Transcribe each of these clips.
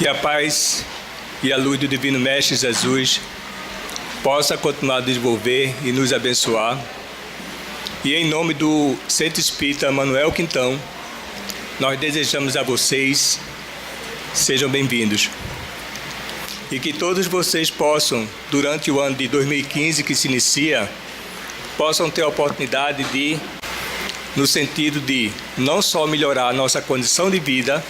Que a paz e a luz do Divino Mestre Jesus possa continuar a desenvolver e nos abençoar. E em nome do Centro Espírita Manuel Quintão, nós desejamos a vocês, sejam bem-vindos. E que todos vocês possam, durante o ano de 2015 que se inicia, possam ter a oportunidade de, no sentido de não só melhorar a nossa condição de vida,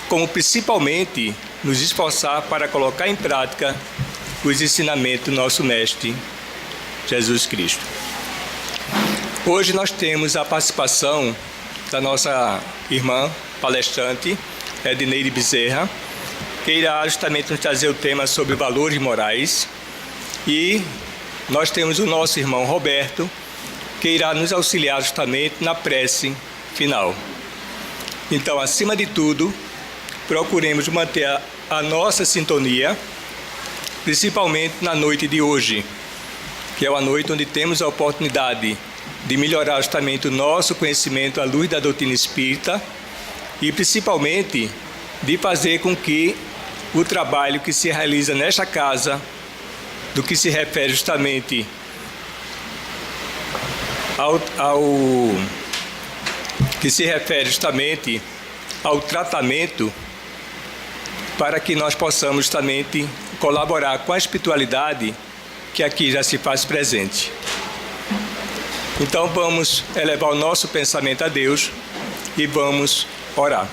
como principalmente nos esforçar para colocar em prática os ensinamentos do nosso Mestre, Jesus Cristo. Hoje nós temos a participação da nossa irmã palestrante, Edneide Bezerra, que irá justamente nos trazer o tema sobre valores morais. E nós temos o nosso irmão Roberto, que irá nos auxiliar justamente na prece final. Então, acima de tudo, procuremos manter a nossa sintonia, principalmente na noite de hoje, que é uma noite onde temos a oportunidade de melhorar justamente o nosso conhecimento à luz da doutrina espírita e principalmente de fazer com que o trabalho que se realiza nesta casa, do que se refere justamente ao tratamento, para que nós possamos justamente colaborar com a espiritualidade que aqui já se faz presente. Então vamos elevar o nosso pensamento a Deus e vamos orar.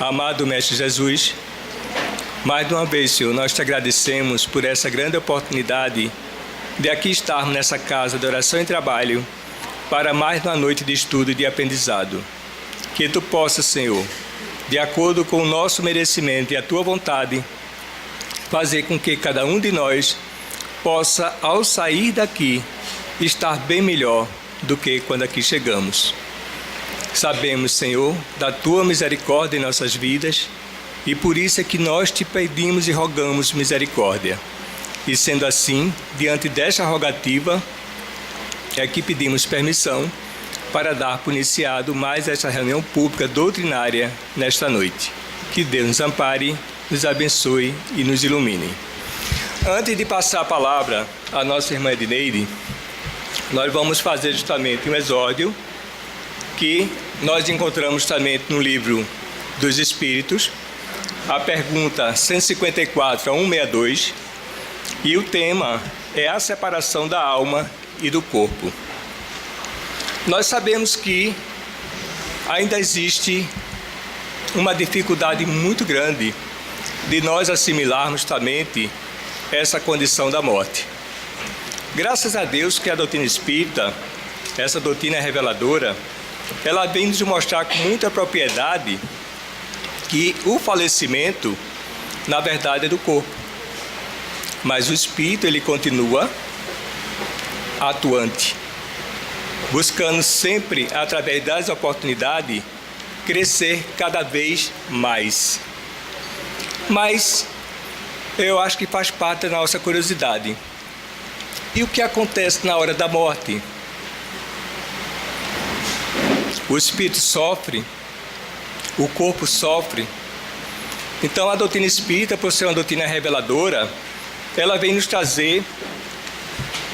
Amado Mestre Jesus, mais de uma vez, Senhor, nós te agradecemos por essa grande oportunidade de aqui estarmos nessa casa de oração e trabalho para mais uma noite de estudo e de aprendizado. Que Tu possas, Senhor, de acordo com o nosso merecimento e a Tua vontade, fazer com que cada um de nós possa, ao sair daqui, estar bem melhor do que quando aqui chegamos. Sabemos, Senhor, da Tua misericórdia em nossas vidas e por isso é que nós Te pedimos e rogamos misericórdia. E sendo assim, diante desta rogativa, é que pedimos permissão para dar por iniciado mais esta reunião pública doutrinária nesta noite. Que Deus nos ampare, nos abençoe e nos ilumine. Antes de passar a palavra à nossa irmã Edneide, nós vamos fazer justamente um exórdio que nós encontramos justamente no livro dos Espíritos, a pergunta 154 a 162, e o tema é a separação da alma e do corpo. Nós sabemos que ainda existe uma dificuldade muito grande de nós assimilarmos justamente essa condição da morte. Graças a Deus que a doutrina espírita, essa doutrina reveladora, ela vem nos mostrar com muita propriedade que o falecimento, na verdade, é do corpo. Mas o espírito, ele continua atuante, buscando sempre, através das oportunidades, crescer cada vez mais. Mas eu acho que faz parte da nossa curiosidade. E o que acontece na hora da morte? O espírito sofre, o corpo sofre. Então a doutrina espírita, por ser uma doutrina reveladora, ela vem nos trazer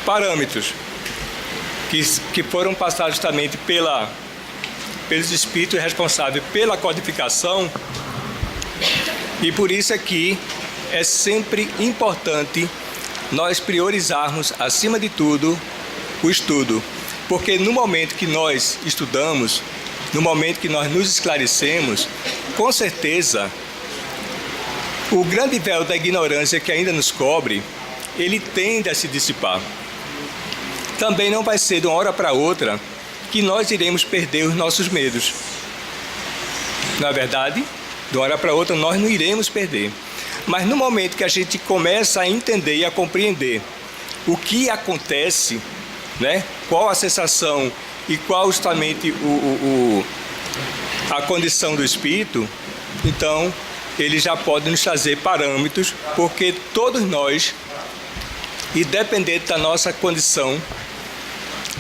parâmetros que foram passados justamente pelos espíritos responsáveis pela codificação, e por isso aqui é sempre importante nós priorizarmos, acima de tudo, o estudo, porque no momento que nós estudamos, no momento que nós nos esclarecemos, com certeza, o grande véu da ignorância que ainda nos cobre, ele tende a se dissipar. Também não vai ser de uma hora para outra que nós iremos perder os nossos medos. Na verdade, de uma hora para outra nós não iremos perder. Mas no momento que a gente começa a entender e a compreender o que acontece, né? Qual a sensação e qual justamente a condição do espírito, então ele já pode nos trazer parâmetros, porque todos nós, independente da nossa condição,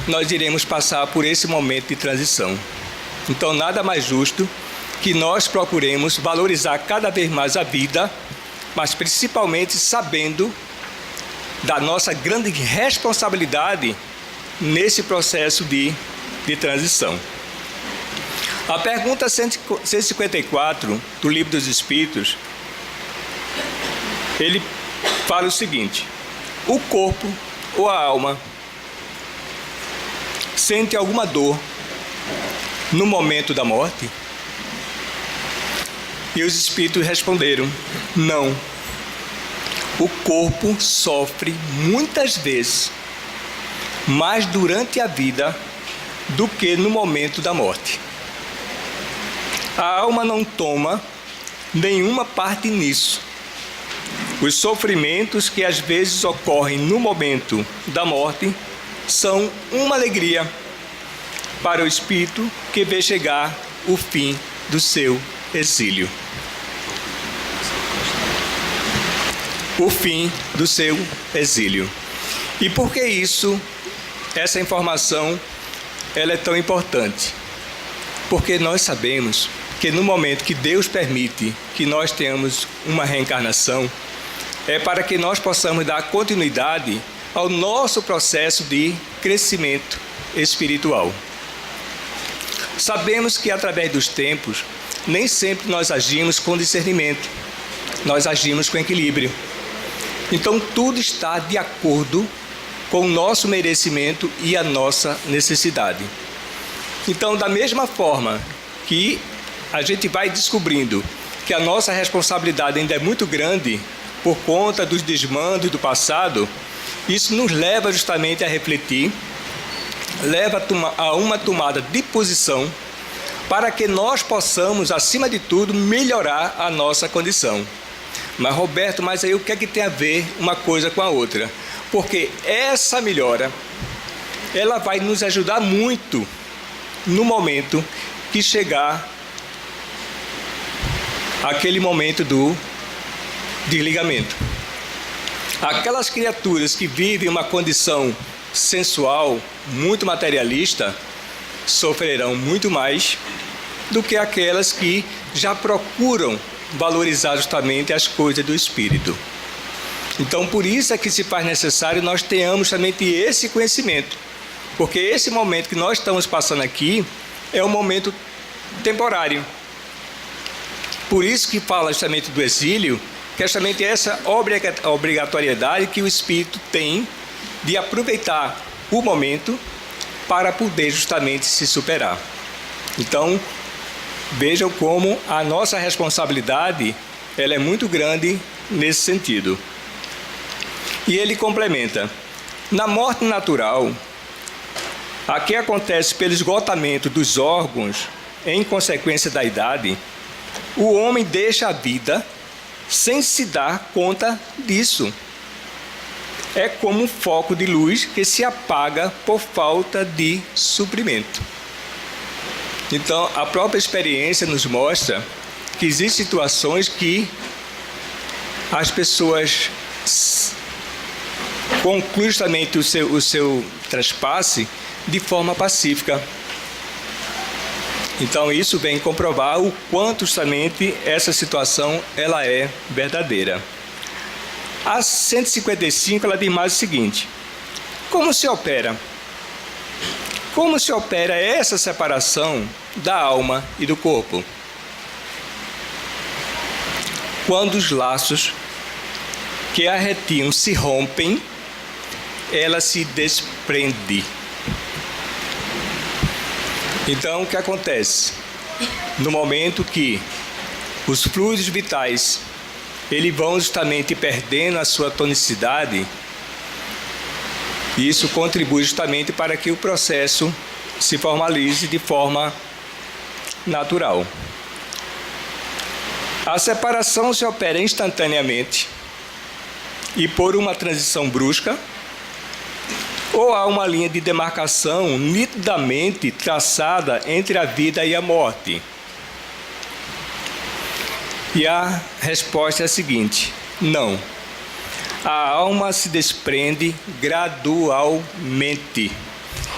nós iremos passar por esse momento de transição. Então nada mais justo que nós procuremos valorizar cada vez mais a vida, mas principalmente sabendo da nossa grande responsabilidade nesse processo de transição. A pergunta 154 do Livro dos Espíritos, ele fala o seguinte: o corpo ou a alma sente alguma dor no momento da morte? E os espíritos responderam: não. O corpo sofre muitas vezes mais durante a vida do que no momento da morte. A alma não toma nenhuma parte nisso. Os sofrimentos que às vezes ocorrem no momento da morte são uma alegria para o espírito que vê chegar o fim do seu exílio. O fim do seu exílio. E por que isso, essa informação, ela é tão importante? Porque nós sabemos que no momento que Deus permite que nós tenhamos uma reencarnação, é para que nós possamos dar continuidade ao nosso processo de crescimento espiritual. Sabemos que através dos tempos, nem sempre nós agimos com discernimento, nós agimos com equilíbrio. Então tudo está de acordo com o nosso merecimento e a nossa necessidade. Então, da mesma forma que a gente vai descobrindo que a nossa responsabilidade ainda é muito grande por conta dos desmandos do passado, isso nos leva justamente a refletir, leva a uma tomada de posição para que nós possamos, acima de tudo, melhorar a nossa condição. Mas, Roberto, mas aí o que é que tem a ver uma coisa com a outra? Porque essa melhora, ela vai nos ajudar muito no momento que chegar aquele momento do desligamento. Aquelas criaturas que vivem uma condição sensual, muito materialista, sofrerão muito mais do que aquelas que já procuram valorizar justamente as coisas do espírito. Então, por isso é que se faz necessário nós tenhamos somente esse conhecimento, porque esse momento que nós estamos passando aqui é um momento temporário. Por isso que fala justamente do exílio, que é justamente essa obrigatoriedade que o espírito tem de aproveitar o momento para poder justamente se superar. Então, vejam como a nossa responsabilidade ela é muito grande nesse sentido. E ele complementa: na morte natural, a que acontece pelo esgotamento dos órgãos em consequência da idade, o homem deixa a vida sem se dar conta disso. É como um foco de luz que se apaga por falta de suprimento. Então, a própria experiência nos mostra que existem situações que as pessoas concluem justamente o seu transpasse de forma pacífica. Então, isso vem comprovar o quanto justamente essa situação ela é verdadeira. A 155 ela diz mais o seguinte: como se opera? Como se opera essa separação da alma e do corpo? Quando os laços que a retiam se rompem, ela se desprende. Então, o que acontece? No momento que os fluidos vitais eles vão justamente perdendo a sua tonicidade, isso contribui justamente para que o processo se formalize de forma natural. A separação se opera instantaneamente e por uma transição brusca, ou há uma linha de demarcação nitidamente traçada entre a vida e a morte? E a resposta é a seguinte: não. A alma se desprende gradualmente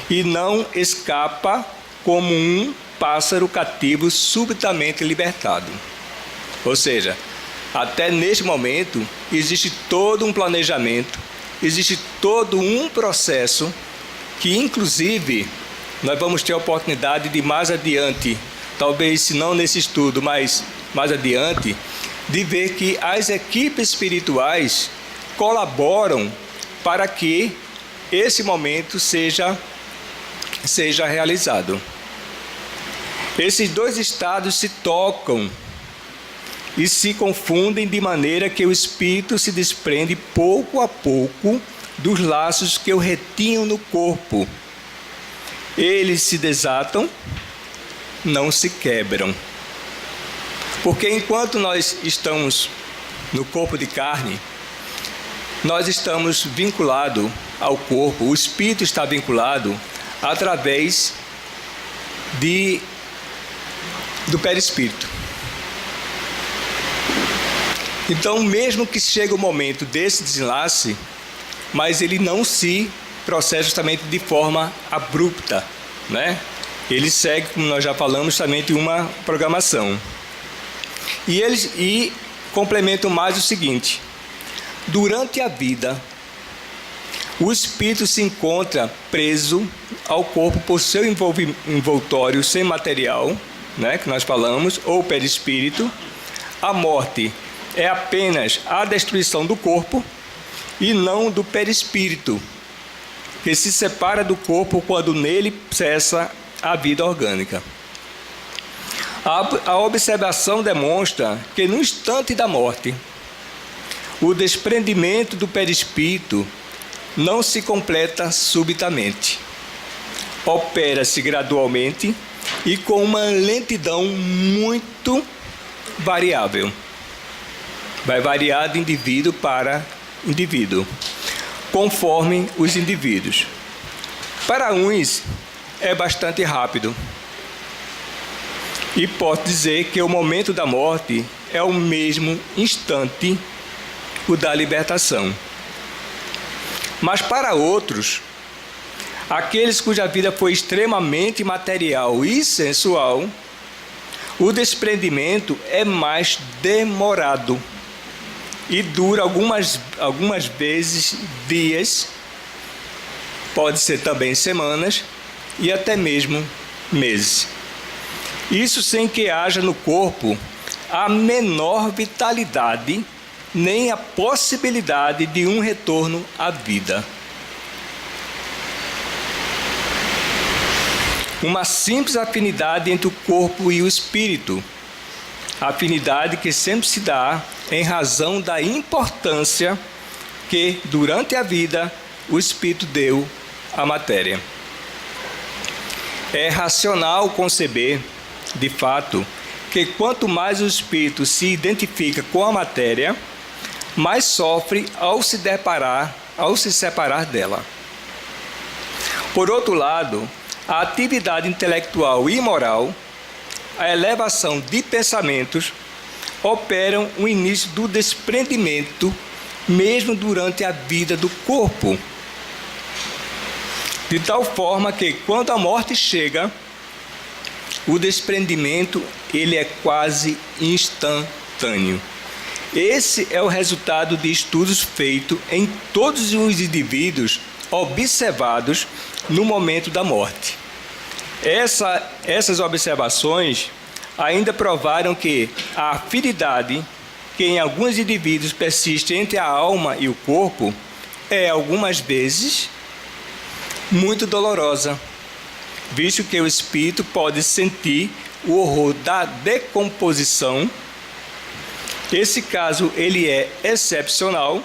e não escapa como um pássaro cativo subitamente libertado. Ou seja, até neste momento existe todo um planejamento, existe todo um processo que, inclusive, nós vamos ter a oportunidade de mais adiante, talvez se não nesse estudo, mas mais adiante, de ver que as equipes espirituais colaboram para que esse momento seja realizado. Esses dois estados se tocam e se confundem de maneira que o espírito se desprende pouco a pouco dos laços que o retinham no corpo. Eles se desatam, não se quebram. Porque enquanto nós estamos no corpo de carne, nós estamos vinculados ao corpo, o espírito está vinculado através do perispírito. Então, mesmo que chegue o momento desse desenlace, mas ele não se processa justamente de forma abrupta, né? Ele segue, como nós já falamos, justamente uma programação. E complementam mais o seguinte: durante a vida, o espírito se encontra preso ao corpo por seu envoltório sem material, né, que nós falamos, ou perispírito. A morte é apenas a destruição do corpo e não do perispírito, que se separa do corpo quando nele cessa a vida orgânica. A observação demonstra que no instante da morte, o desprendimento do perispírito não se completa subitamente. Opera-se gradualmente e com uma lentidão muito variável. Vai variar de indivíduo para indivíduo, conforme os indivíduos. Para uns, é bastante rápido. E posso dizer que o momento da morte é o mesmo instante o da libertação. Mas para outros, aqueles cuja vida foi extremamente material e sensual, o desprendimento é mais demorado e dura algumas vezes dias, pode ser também semanas e até mesmo meses. Isso sem que haja no corpo a menor vitalidade, nem a possibilidade de um retorno à vida. Uma simples afinidade entre o corpo e o espírito, afinidade que sempre se dá em razão da importância que, durante a vida, o espírito deu à matéria. É racional conceber, de fato, que quanto mais o espírito se identifica com a matéria, mais sofre ao se separar dela. Por outro lado, a atividade intelectual e moral, a elevação de pensamentos, operam o início do desprendimento, mesmo durante a vida do corpo. De tal forma que, quando a morte chega, o desprendimento ele é quase instantâneo. Esse é o resultado de estudos feitos em todos os indivíduos observados no momento da morte. Essas observações ainda provaram que a afinidade que em alguns indivíduos persiste entre a alma e o corpo é, algumas vezes, muito dolorosa, visto que o espírito pode sentir o horror da decomposição. Esse caso ele é excepcional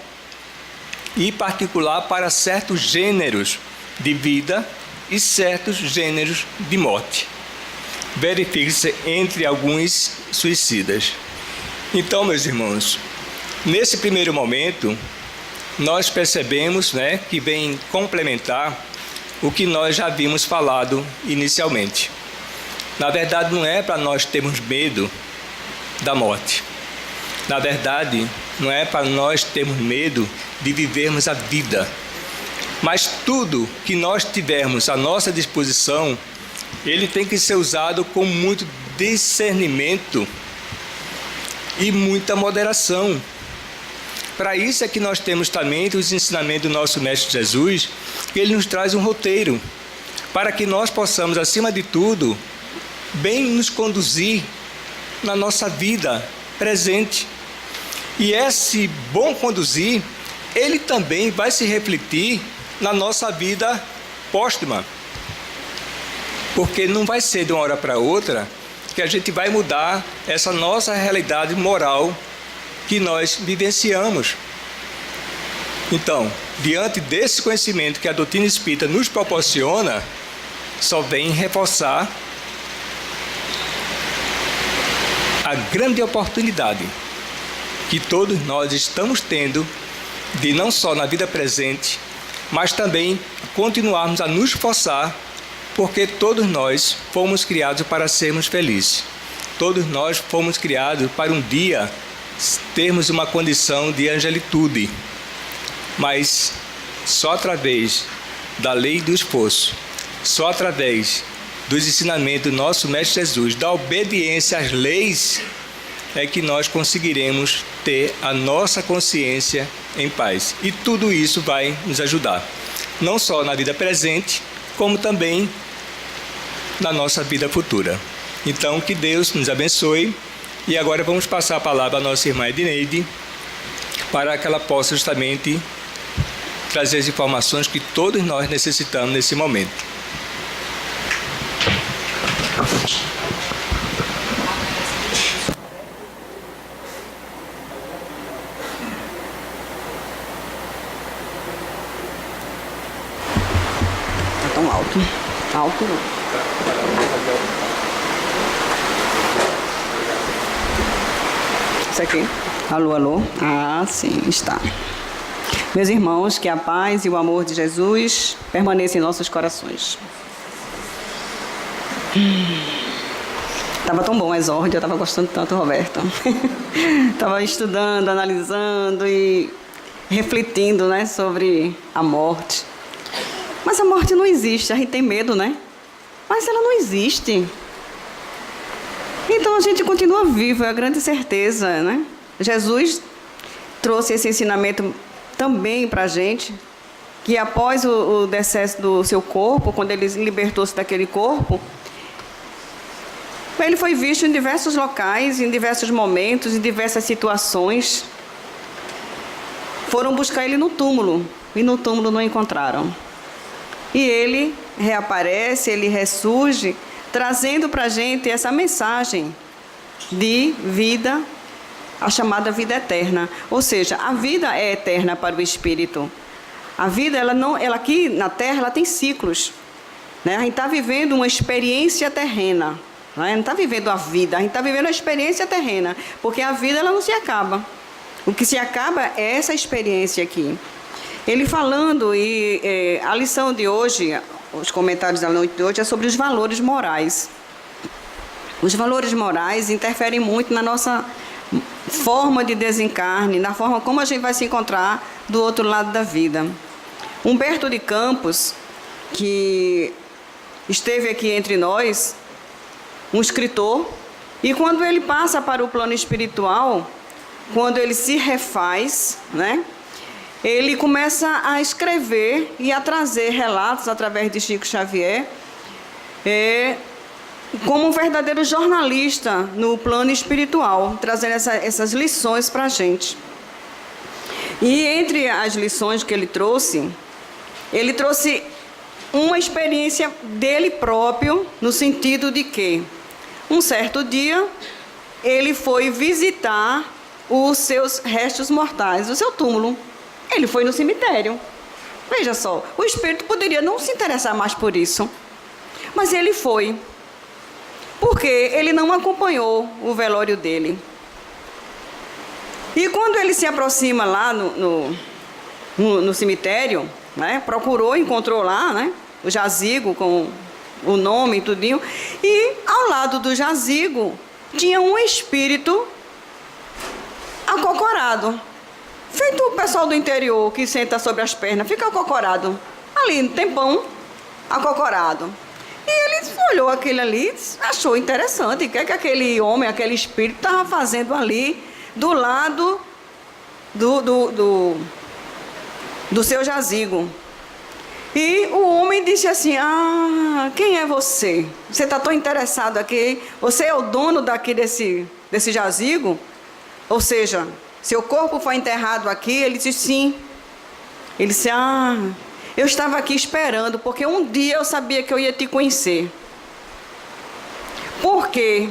e particular para certos gêneros de vida e certos gêneros de morte. Verifique-se entre alguns suicidas. Então, meus irmãos, nesse primeiro momento, nós percebemos, que vem complementar o que nós já havíamos falado inicialmente. Na verdade, não é para nós termos medo da morte. Na verdade, não é para nós termos medo de vivermos a vida. Mas tudo que nós tivermos à nossa disposição ele tem que ser usado com muito discernimento e muita moderação. Para isso é que nós temos também os ensinamentos do nosso Mestre Jesus, que ele nos traz um roteiro, para que nós possamos, acima de tudo, bem nos conduzir na nossa vida presente. E esse bom conduzir, ele também vai se refletir na nossa vida póstuma. Porque não vai ser de uma hora para outra que a gente vai mudar essa nossa realidade moral que nós vivenciamos. Então, diante desse conhecimento que a doutrina espírita nos proporciona, só vem reforçar a grande oportunidade que todos nós estamos tendo de não só na vida presente, mas também continuarmos a nos esforçar, porque todos nós fomos criados para sermos felizes. Todos nós fomos criados para um dia termos uma condição de angelitude. Mas só através da lei do esforço, só através dos ensinamentos do nosso Mestre Jesus, da obediência às leis, é que nós conseguiremos ter a nossa consciência em paz. E tudo isso vai nos ajudar, não só na vida presente, como também na nossa vida futura. Então, que Deus nos abençoe. E agora vamos passar a palavra à nossa irmã Edneide, para que ela possa justamente trazer as informações que todos nós necessitamos nesse momento. Está tão alto. Alto não. Isso aqui. Alô, alô. Ah, sim, está. Meus irmãos, que a paz e o amor de Jesus permaneçam em nossos corações. Estava tão bom a exórdio, eu estava gostando tanto, Roberto. Estava estudando, analisando e refletindo, né, sobre a morte. Mas a morte não existe, a gente tem medo, né? Mas ela não existe. Então a gente continua vivo, é a grande certeza, né? Jesus trouxe esse ensinamento também para a gente, que após o decesso do seu corpo, quando ele libertou-se daquele corpo, ele foi visto em diversos locais, em diversos momentos, em diversas situações. Foram buscar ele no túmulo, e no túmulo não encontraram. E ele reaparece, ele ressurge, trazendo para a gente essa mensagem de vida, a chamada vida eterna. Ou seja, a vida é eterna para o espírito. A vida, ela aqui na Terra, ela tem ciclos, né? A gente está vivendo uma experiência terrena, né? A gente não está vivendo a vida, a gente está vivendo a experiência terrena, porque a vida ela não se acaba. O que se acaba é essa experiência aqui. Ele falando, e a lição de hoje, os comentários da noite de hoje, é sobre os valores morais. Os valores morais interferem muito na nossa forma de desencarne, na forma como a gente vai se encontrar do outro lado da vida. Humberto de Campos, que esteve aqui entre nós, um escritor, e quando ele passa para o plano espiritual, quando ele se refaz, né? Ele começa a escrever e a trazer relatos através de Chico Xavier, como um verdadeiro jornalista no plano espiritual, trazendo essas lições para a gente. E entre as lições que ele trouxe uma experiência dele próprio, no sentido de que, um certo dia, ele foi visitar os seus restos mortais, o seu túmulo. Ele foi no cemitério. Veja só, o espírito poderia não se interessar mais por isso, mas ele foi, porque ele não acompanhou o velório dele. E quando ele se aproxima lá no cemitério, né, procurou, encontrou lá, né, o jazigo com o nome e tudinho, e ao lado do jazigo tinha um espírito acocorado. Feito o pessoal do interior que senta sobre as pernas, fica acocorado. Ali, no tempão, acocorado. E olhou aquele ali, achou interessante. O que é que aquele homem, aquele espírito estava fazendo ali, do lado do seu jazigo. E o homem disse assim: quem é você? Você está tão interessado aqui? Você é o dono daqui desse jazigo? Ou seja, seu corpo foi enterrado aqui? Ele disse sim. Ele disse: eu estava aqui esperando, porque um dia eu sabia que eu ia te conhecer. Por quê?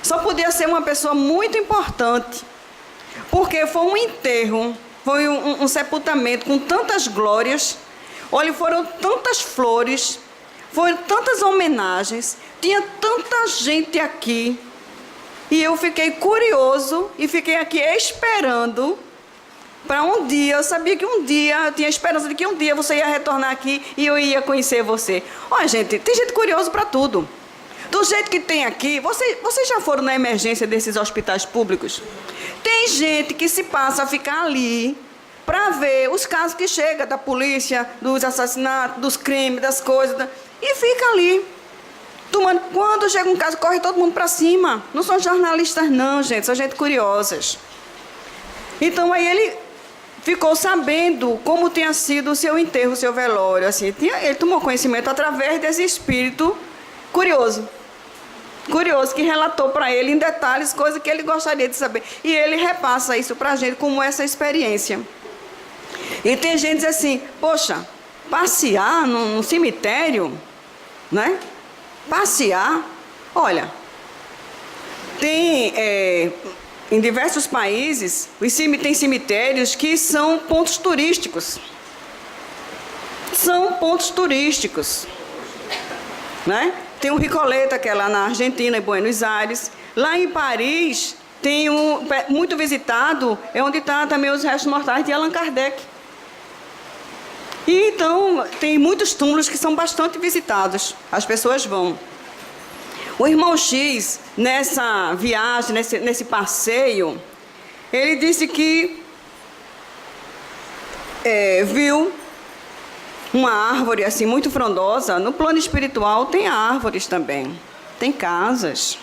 Só podia ser uma pessoa muito importante, porque foi um enterro, foi um sepultamento com tantas glórias. Olha, foram tantas flores, foram tantas homenagens, tinha tanta gente aqui. E eu fiquei curioso e fiquei aqui esperando para um dia. Eu sabia que um dia, eu tinha esperança de que um dia você ia retornar aqui e eu ia conhecer você. Olha, gente, tem gente curiosa para tudo. Do jeito que tem aqui, vocês já foram na emergência desses hospitais públicos? Tem gente que se passa a ficar ali para ver os casos que chegam da polícia, dos assassinatos, dos crimes, das coisas, e fica ali. Quando chega um caso, corre todo mundo para cima. Não são jornalistas não, gente, são gente curiosas. Então aí ele ficou sabendo como tinha sido o seu enterro, o seu velório. Assim, ele tomou conhecimento através desse espírito curioso. Curioso, que relatou para ele em detalhes coisas que ele gostaria de saber. E ele repassa isso para a gente como essa experiência. E tem gente que diz assim: poxa, passear num cemitério, né? Passear. Olha, tem em diversos países, tem cemitérios que são pontos turísticos. São pontos turísticos, né? Tem o Recoleta, que é lá na Argentina, em Buenos Aires. Lá em Paris, tem muito visitado, é onde está também os restos mortais de Allan Kardec. E então, tem muitos túmulos que são bastante visitados. As pessoas vão. O irmão X, nessa viagem, nesse passeio, ele disse que viu uma árvore assim muito frondosa. No plano espiritual tem árvores também, tem casas.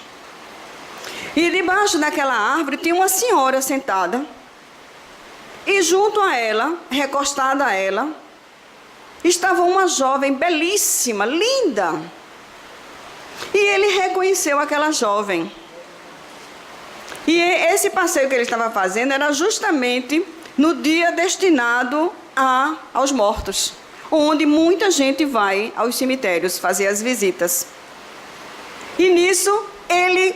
E debaixo daquela árvore tem uma senhora sentada. E junto a ela, recostada a ela, estava uma jovem belíssima, linda. E ele reconheceu aquela jovem. E esse passeio que ele estava fazendo era justamente no dia destinado aos mortos, onde muita gente vai aos cemitérios fazer as visitas. E nisso ele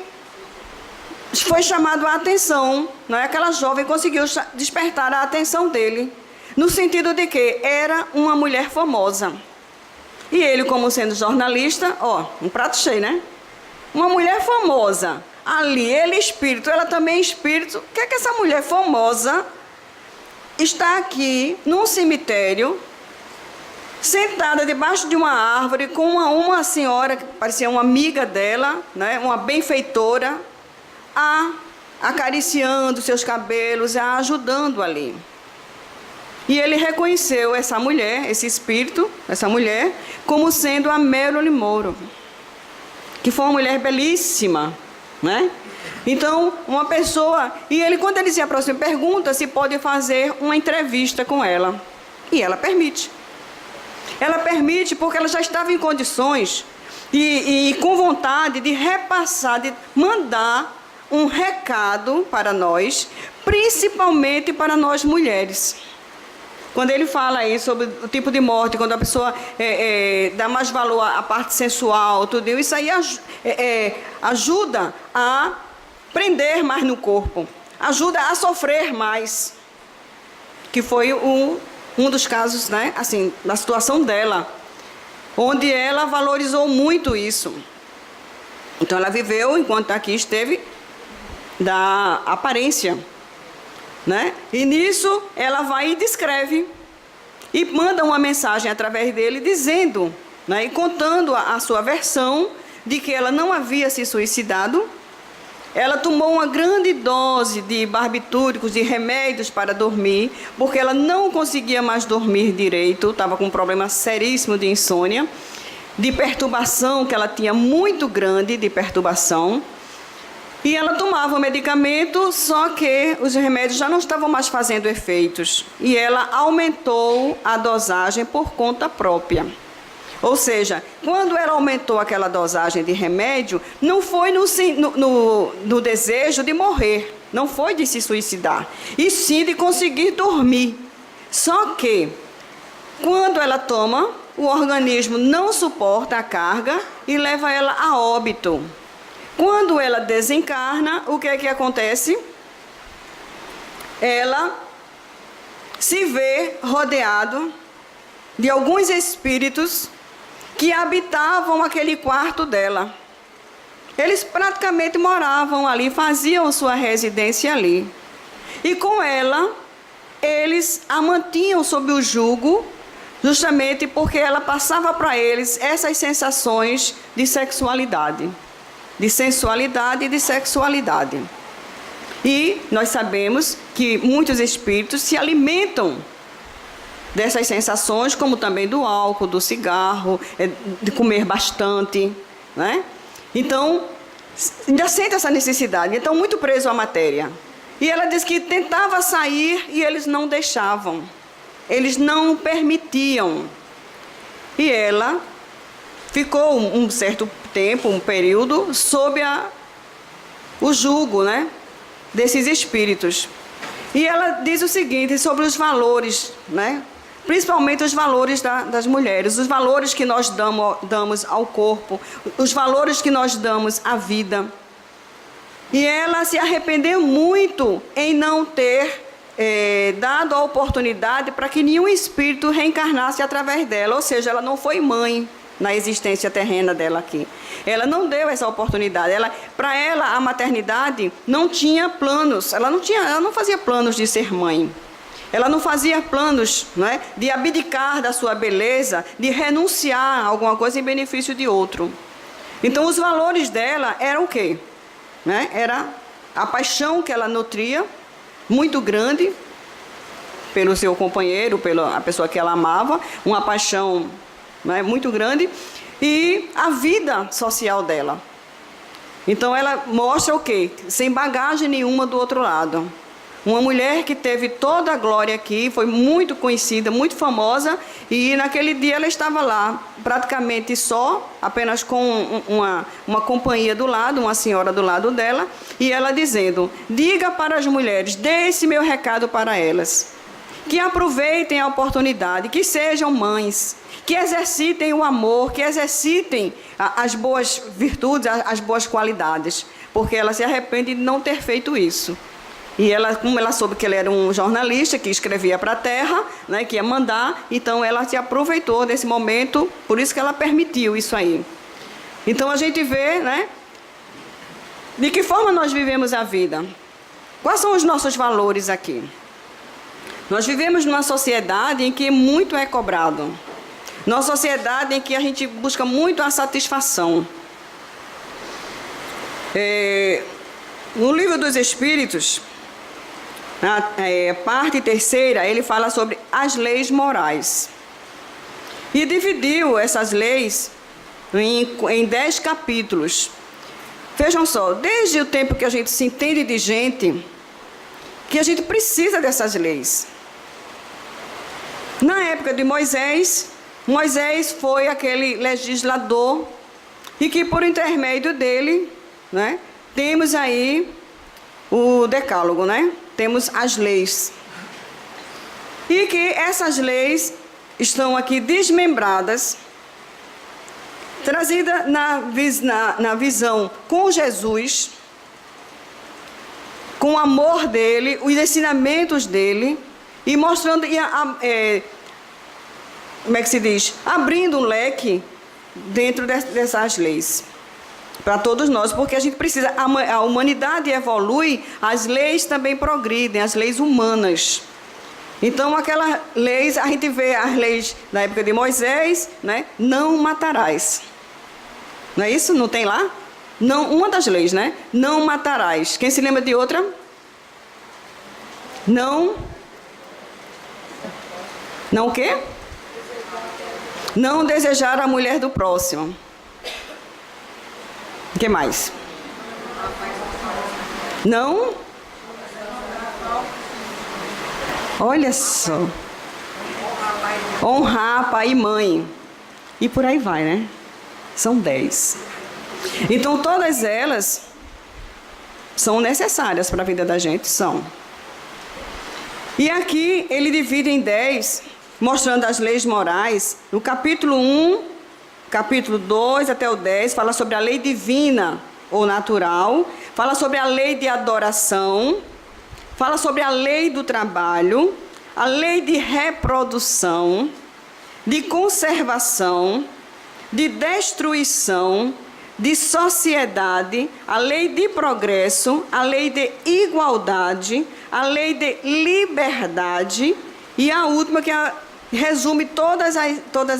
foi chamado a atenção, não é? Aquela jovem conseguiu despertar a atenção dele, no sentido de que era uma mulher famosa. E ele, como sendo jornalista, um prato cheio, né? Uma mulher famosa, ali, ele espírito, ela também espírito. O que é que essa mulher famosa está aqui num cemitério, sentada debaixo de uma árvore, com uma senhora que parecia uma amiga dela, né? Uma benfeitora, acariciando seus cabelos, a ajudando ali. E ele reconheceu essa mulher, esse espírito, essa mulher, como sendo a Marilyn Monroe, que foi uma mulher belíssima, né? Então, uma pessoa... E ele, quando ele se aproxima, pergunta se pode fazer uma entrevista com ela. E ela permite. Ela permite porque ela já estava em condições e com vontade de repassar, de mandar um recado para nós, principalmente para nós mulheres. Quando ele aí aí sobre o tipo de morte, quando a pessoa dá mais valor à parte sensual, tudo isso aí ajuda a prender mais no corpo, ajuda a sofrer mais, que foi um dos casos, né, assim, da situação dela, onde ela valorizou muito isso. Então ela viveu, enquanto aqui esteve, da aparência, né? E nisso ela vai e descreve e manda uma mensagem através dele dizendo, né, e contando a sua versão de que ela não havia se suicidado. Ela tomou uma grande dose de barbitúricos, de remédios para dormir, porque ela não conseguia mais dormir direito, estava com um problema seríssimo de insônia. de perturbação, que ela tinha muito grande de perturbação. E ela tomava o medicamento, só que os remédios já não estavam mais fazendo efeitos. E ela aumentou a dosagem por conta própria. Ou seja, quando ela aumentou aquela dosagem de remédio, não foi no desejo de morrer, não foi de se suicidar, e sim de conseguir dormir. Só que, quando ela toma, o organismo não suporta a carga e leva ela a óbito. Quando ela desencarna, o que é que acontece? Ela se vê rodeado de alguns espíritos que habitavam aquele quarto dela. Eles praticamente moravam ali, faziam sua residência ali. E com ela, eles a mantinham sob o jugo, justamente porque ela passava para eles essas sensações de sexualidade, de sensualidade e de sexualidade. E nós sabemos que muitos espíritos se alimentam dessas sensações, como também do álcool, do cigarro, de comer bastante, né? Então, ainda sente essa necessidade, então muito preso à matéria. E ela diz que tentava sair e eles não deixavam, eles não permitiam. E ela ficou um certo tempo, um período, sob o jugo, né, desses espíritos. E ela diz o seguinte sobre os valores, né? Principalmente os valores das mulheres, os valores que nós damos ao corpo, os valores que nós damos à vida. E ela se arrependeu muito em não ter dado a oportunidade para que nenhum espírito reencarnasse através dela, ou seja, ela não foi mãe na existência terrena dela aqui. Ela não deu essa oportunidade. Para ela, a maternidade não tinha planos, ela não fazia planos de ser mãe. Ela não fazia planos, né, de abdicar da sua beleza, de renunciar a alguma coisa em benefício de outro. Então, os valores dela eram o quê? Né? Era a paixão que ela nutria, muito grande, pelo seu companheiro, pela pessoa que ela amava, uma paixão, né, muito grande, e a vida social dela. Então, ela mostra o quê? Sem bagagem nenhuma do outro lado. Uma mulher que teve toda a glória aqui, foi muito conhecida, muito famosa, e naquele dia ela estava lá, praticamente só, apenas com uma companhia do lado, uma senhora do lado dela, e ela dizendo: diga para as mulheres, dê esse meu recado para elas, que aproveitem a oportunidade, que sejam mães, que exercitem o amor, que exercitem as boas virtudes, as boas qualidades, porque ela se arrepende de não ter feito isso. E ela, como ela soube que ele era um jornalista que escrevia para a Terra, né, que ia mandar, então ela se aproveitou desse momento, por isso que ela permitiu isso aí. Então a gente vê, né, de que forma nós vivemos a vida. Quais são os nossos valores aqui? Nós vivemos numa sociedade em que muito é cobrado. Numa sociedade em que a gente busca muito a satisfação. No Livro dos Espíritos, na parte 3ª, ele fala sobre as leis morais. E dividiu essas leis em 10 capítulos. Vejam só, desde o tempo que a gente se entende de gente, que a gente precisa dessas leis. Na época de Moisés, Moisés foi aquele legislador e que por intermédio dele, né, temos aí o decálogo, né? Temos as leis. E que essas leis estão aqui desmembradas, trazidas na visão com Jesus, com o amor dele, os ensinamentos dele, e mostrando, como é que se diz? Abrindo um leque dentro dessas leis. Para todos nós, porque a gente precisa, a humanidade evolui, as leis também progridem, as leis humanas. Então, aquelas leis, a gente vê as leis da época de Moisés, né? Não matarás. Não é isso? Não tem lá? Não, uma das leis, né? Não matarás. Quem se lembra de outra? Não o quê? Não desejar a mulher do próximo. O que mais? Não? Olha só. Honrar pai e mãe. E por aí vai, né? São 10. Então, todas elas são necessárias para a vida da gente, são. E aqui ele divide em 10, mostrando as leis morais. No capítulo 1, capítulo 2 até o 10, fala sobre a lei divina ou natural, fala sobre a lei de adoração, fala sobre a lei do trabalho, a lei de reprodução, de conservação, de destruição, de sociedade, a lei de progresso, a lei de igualdade, a lei de liberdade e a última que resume todas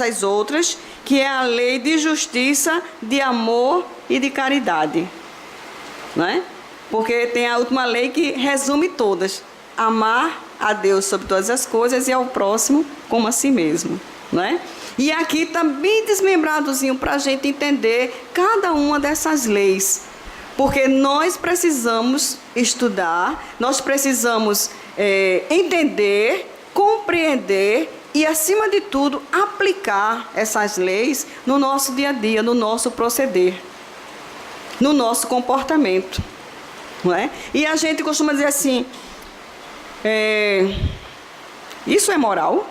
as outras, que é a lei de justiça, de amor e de caridade. Não é? Porque tem a última lei que resume todas. Amar a Deus sobre todas as coisas e ao próximo como a si mesmo. Não é? E aqui está bem desmembradozinho para a gente entender cada uma dessas leis. Porque nós precisamos estudar, nós precisamos entender, compreender e, acima de tudo, aplicar essas leis no nosso dia a dia, no nosso proceder, no nosso comportamento. Não é? E a gente costuma dizer assim, isso é moral?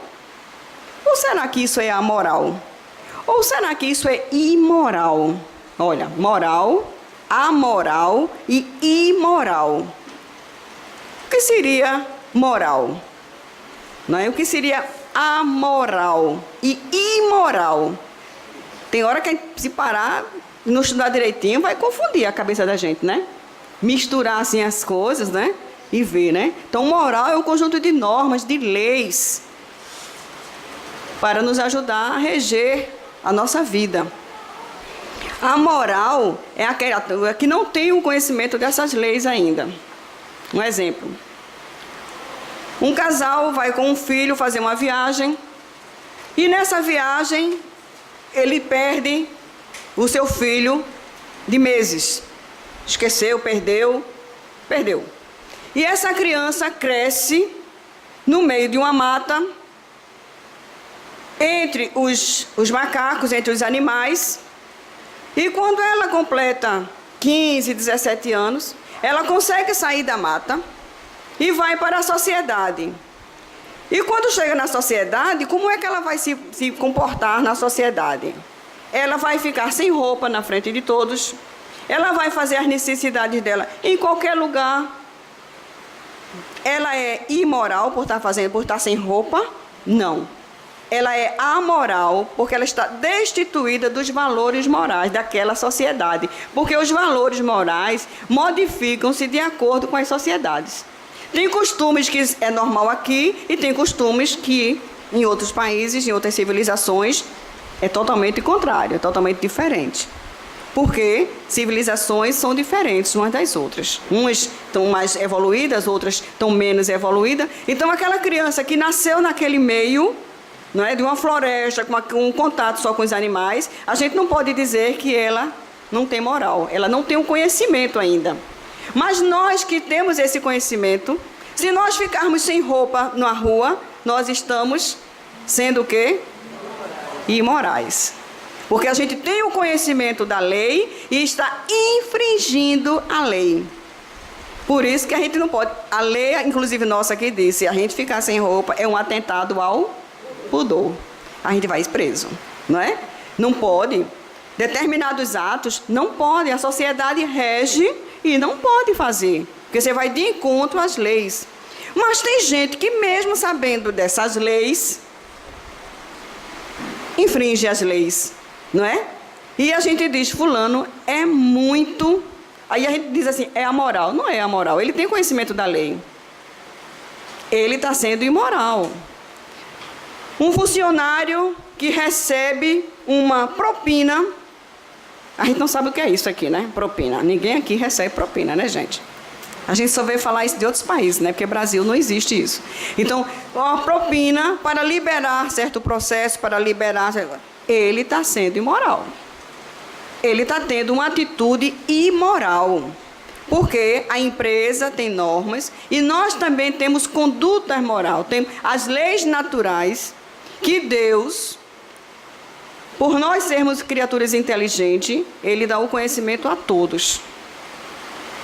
Ou será que isso é amoral? Ou será que isso é imoral? Olha, moral, amoral e imoral. O que seria moral? Não é? O que seria amoral e imoral? Tem hora que se parar e não estudar direitinho, vai confundir a cabeça da gente, né? Misturar assim as coisas, né? E ver, né? Então, moral é um conjunto de normas, de leis, para nos ajudar a reger a nossa vida. A moral é aquela que não tem o conhecimento dessas leis ainda. Um exemplo. Um casal vai com um filho fazer uma viagem e nessa viagem ele perde o seu filho de meses. Esqueceu, perdeu. E essa criança cresce no meio de uma mata, entre os macacos, entre os animais. E quando ela completa 15, 17 anos, ela consegue sair da mata e vai para a sociedade. E quando chega na sociedade, como é que ela vai se comportar na sociedade? Ela vai ficar sem roupa na frente de todos. Ela vai fazer as necessidades dela em qualquer lugar. Ela é imoral por estar sem roupa? Não. Ela é amoral porque ela está destituída dos valores morais daquela sociedade. Porque os valores morais modificam-se de acordo com as sociedades. Tem costumes que é normal aqui e tem costumes que em outros países, em outras civilizações, é totalmente contrário, é totalmente diferente. Porque civilizações são diferentes umas das outras. Umas estão mais evoluídas, outras estão menos evoluídas. Então aquela criança que nasceu naquele meio, não é, de uma floresta, com um contato só com os animais, a gente não pode dizer que ela não tem moral, ela não tem um conhecimento ainda. Mas nós que temos esse conhecimento, se nós ficarmos sem roupa na rua, nós estamos sendo o quê? Imorais. Porque a gente tem o conhecimento da lei e está infringindo a lei. Por isso que a gente não pode. A lei, inclusive nossa, que diz, se a gente ficar sem roupa, é um atentado ao pudor. A gente vai preso, não é? Não pode. Determinados atos não podem. A sociedade rege e não pode fazer. Porque você vai de encontro às leis. Mas tem gente que mesmo sabendo dessas leis, infringe as leis, não é? E a gente diz, fulano é muito... Aí a gente diz assim, é amoral. Não é amoral, ele tem conhecimento da lei. Ele está sendo imoral. Um funcionário que recebe uma propina, a gente não sabe o que é isso aqui, né? Propina. Ninguém aqui recebe propina, né, gente? A gente só veio falar isso de outros países, né? Porque no Brasil não existe isso. Então, uma propina para liberar certo processo, para liberar... ele está sendo imoral. Ele está tendo uma atitude imoral. Porque a empresa tem normas e nós também temos conduta moral. Tem as leis naturais que Deus, por nós sermos criaturas inteligentes, Ele dá o conhecimento a todos.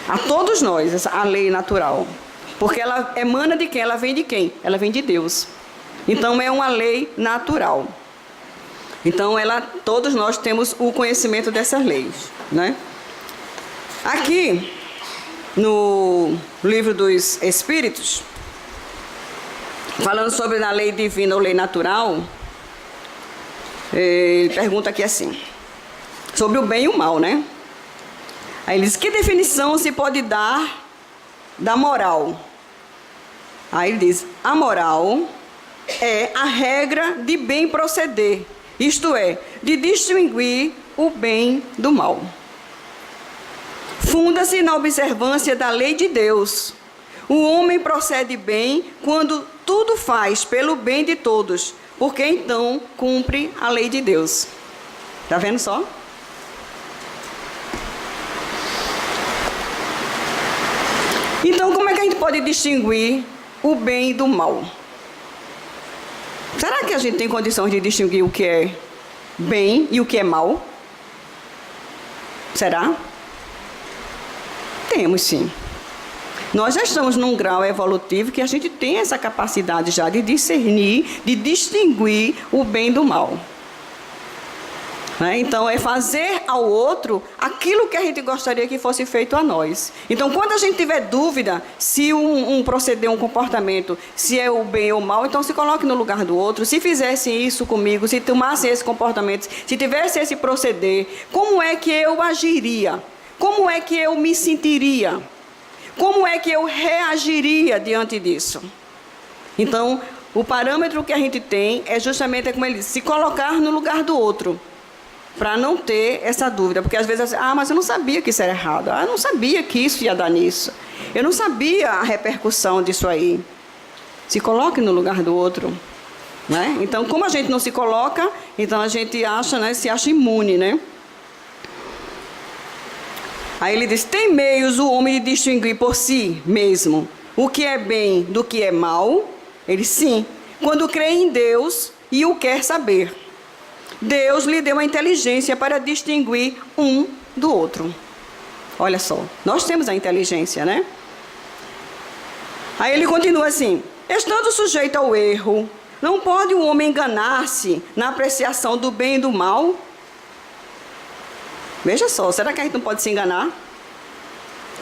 A todos nós, a lei natural. Porque ela emana de quem? Ela vem de quem? Ela vem de Deus. Então é uma lei natural. Então todos nós temos o conhecimento dessas leis, né? Aqui, no livro dos Espíritos, falando sobre a lei divina ou lei natural, ele pergunta aqui assim, sobre o bem e o mal, né? Aí ele diz, que definição se pode dar da moral? Aí ele diz, a moral é a regra de bem proceder, isto é, de distinguir o bem do mal. Funda-se na observância da lei de Deus. O homem procede bem quando tudo faz pelo bem de todos, porque então cumpre a lei de Deus. Está vendo só? Então, como é que a gente pode distinguir o bem do mal? Será que a gente tem condições de distinguir o que é bem e o que é mal? Será? Temos sim. Nós já estamos num grau evolutivo que a gente tem essa capacidade já de discernir, de distinguir o bem do mal. Então, é fazer ao outro aquilo que a gente gostaria que fosse feito a nós. Então, quando a gente tiver dúvida se um proceder, um comportamento, se é o bem ou o mal, então se coloque no lugar do outro. Se fizesse isso comigo, se tomasse esse comportamento, se tivesse esse proceder, como é que eu agiria? Como é que eu me sentiria? Como é que eu reagiria diante disso? Então, o parâmetro que a gente tem é justamente, como ele disse, se colocar no lugar do outro. Para não ter essa dúvida, porque às vezes, mas eu não sabia que isso era errado, eu não sabia que isso ia dar nisso, eu não sabia a repercussão disso aí. Se coloque no lugar do outro, né? Então, como a gente não se coloca, então a gente acha, né, se acha imune, né? Aí ele diz, tem meios o homem de distinguir por si mesmo o que é bem do que é mal? Ele, sim, quando crê em Deus e o quer saber. Deus lhe deu a inteligência para distinguir um do outro. Olha só, nós temos a inteligência, né? Aí ele continua assim, estando sujeito ao erro, não pode o homem enganar-se na apreciação do bem e do mal? Veja só, será que a gente não pode se enganar?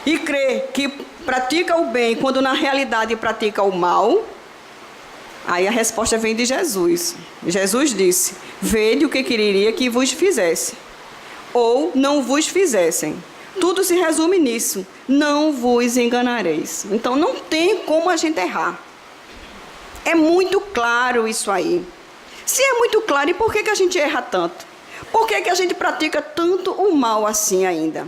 E crer que pratica o bem quando na realidade pratica o mal? Aí a resposta vem de Jesus. Jesus disse, vede o que quereria que vos fizesse, ou não vos fizessem. Tudo se resume nisso, não vos enganareis. Então não tem como a gente errar. É muito claro isso aí. Se é muito claro, e por que a gente erra tanto? Por que a gente pratica tanto o mal assim ainda?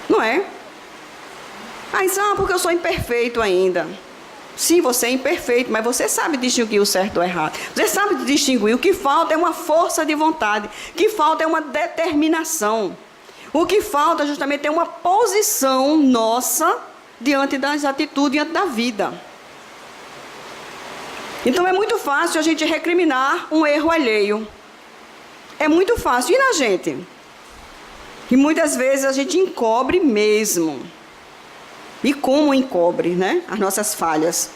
Não é? Aí, porque eu sou imperfeito ainda. Sim, você é imperfeito, mas você sabe distinguir o certo do errado. Você sabe distinguir. O que falta é uma força de vontade. O que falta é uma determinação. O que falta justamente é uma posição nossa diante das atitudes, diante da vida. Então é muito fácil a gente recriminar um erro alheio. É muito fácil. E na gente? E muitas vezes a gente encobre mesmo. E como encobre, né? As nossas falhas.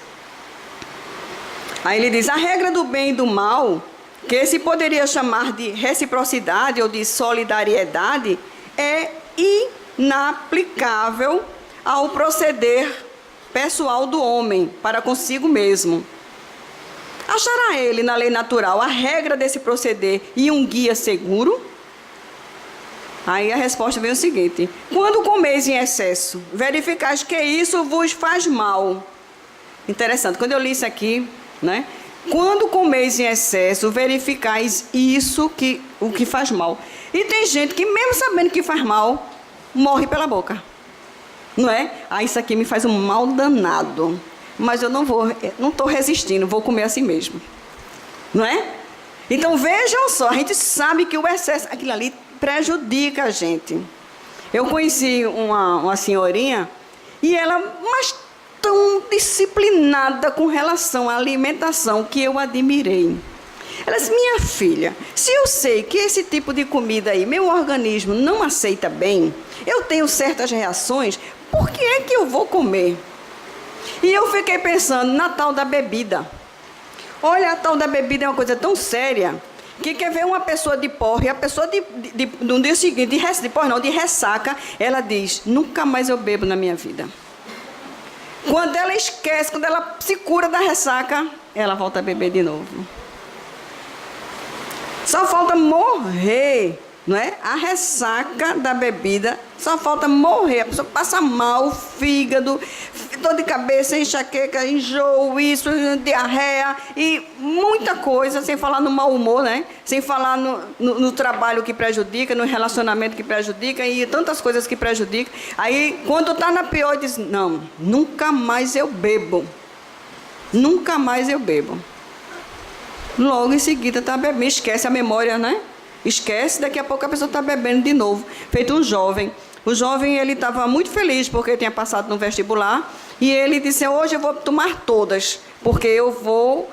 Aí ele diz, a regra do bem e do mal, que se poderia chamar de reciprocidade ou de solidariedade, é inaplicável ao proceder pessoal do homem para consigo mesmo. Achará ele na lei natural a regra desse proceder e um guia seguro? Aí a resposta vem o seguinte, quando comeis em excesso, verificais que isso vos faz mal. Interessante, quando eu li isso aqui, né? Quando comeis em excesso, verificais o que faz mal. E tem gente que mesmo sabendo que faz mal, morre pela boca. Não é? Isso aqui me faz um mal danado. Mas eu não estou resistindo, vou comer assim mesmo. Não é? Então vejam só, a gente sabe que o excesso, aquilo ali prejudica a gente. Eu conheci uma senhorinha e ela, mas tão disciplinada com relação à alimentação que eu admirei. Ela disse, minha filha, se eu sei que esse tipo de comida aí, meu organismo não aceita bem, eu tenho certas reações, por que é que eu vou comer? E eu fiquei pensando na tal da bebida. Olha, a tal da bebida é uma coisa tão séria, que quer ver uma pessoa de porre, a pessoa no dia seguinte, de ressaca, ela diz, nunca mais eu bebo na minha vida. Quando ela esquece, quando ela se cura da ressaca, ela volta a beber de novo. Só falta morrer, não é? A ressaca da bebida, só falta morrer. A pessoa passa mal, fígado, dor de cabeça, enxaqueca, enjoo, isso, diarreia e muita coisa, sem falar no mau humor, né? Sem falar no trabalho que prejudica, no relacionamento que prejudica e tantas coisas que prejudicam. Aí, quando está na pior, diz, não, nunca mais eu bebo. Nunca mais eu bebo. Logo em seguida está bebendo, esquece a memória, né? Esquece, daqui a pouco a pessoa está bebendo de novo. Feito um jovem. O jovem, ele estava muito feliz porque tinha passado no vestibular. E ele disse, hoje eu vou tomar todas, porque eu vou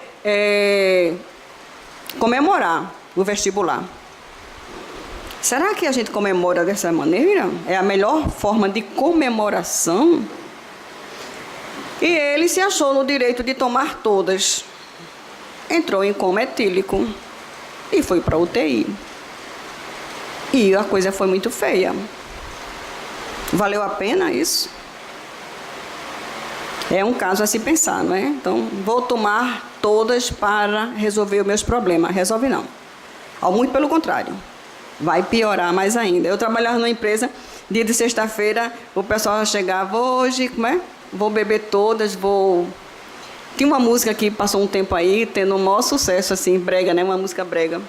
comemorar o vestibular. Será que a gente comemora dessa maneira? É a melhor forma de comemoração? E ele se achou no direito de tomar todas. Entrou em coma etílico e foi para a UTI. E a coisa foi muito feia. Valeu a pena isso? É um caso a se pensar, não é? Então, vou tomar todas para resolver os meus problemas. Resolve não. Muito pelo contrário. Vai piorar mais ainda. Eu trabalhava numa empresa, dia de sexta-feira, o pessoal chegava, hoje, vou beber todas, vou... Tinha uma música que passou um tempo aí, tendo um maior sucesso, assim, brega, né? Uma música brega.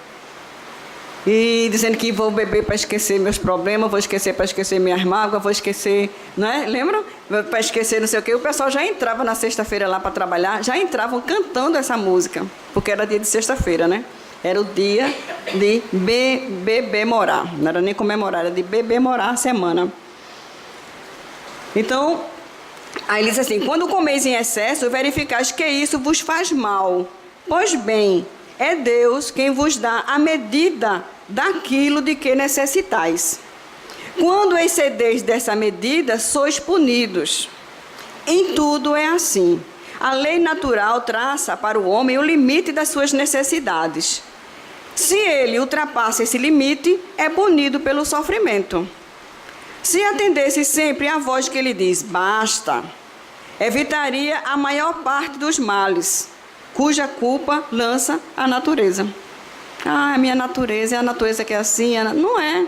E dizendo que vou beber para esquecer meus problemas, vou esquecer para esquecer minhas mágoas, vou esquecer, não é? Lembram? Para esquecer não sei o quê. O pessoal já entrava na sexta-feira lá para trabalhar, já entravam cantando essa música, porque era dia de sexta-feira, né? Era o dia de bebemorar. Não era nem comemorar, era de bebemorar a semana. Então... Aí ele diz assim, quando comeis em excesso, verificais que isso vos faz mal. Pois bem, é Deus quem vos dá a medida daquilo de que necessitais. Quando excedeis dessa medida, sois punidos. Em tudo é assim. A lei natural traça para o homem o limite das suas necessidades. Se ele ultrapassa esse limite, é punido pelo sofrimento. Se atendesse sempre à voz que ele diz, basta, evitaria a maior parte dos males, cuja culpa lança a natureza. Ah, a minha natureza é a natureza que é assim. Não é.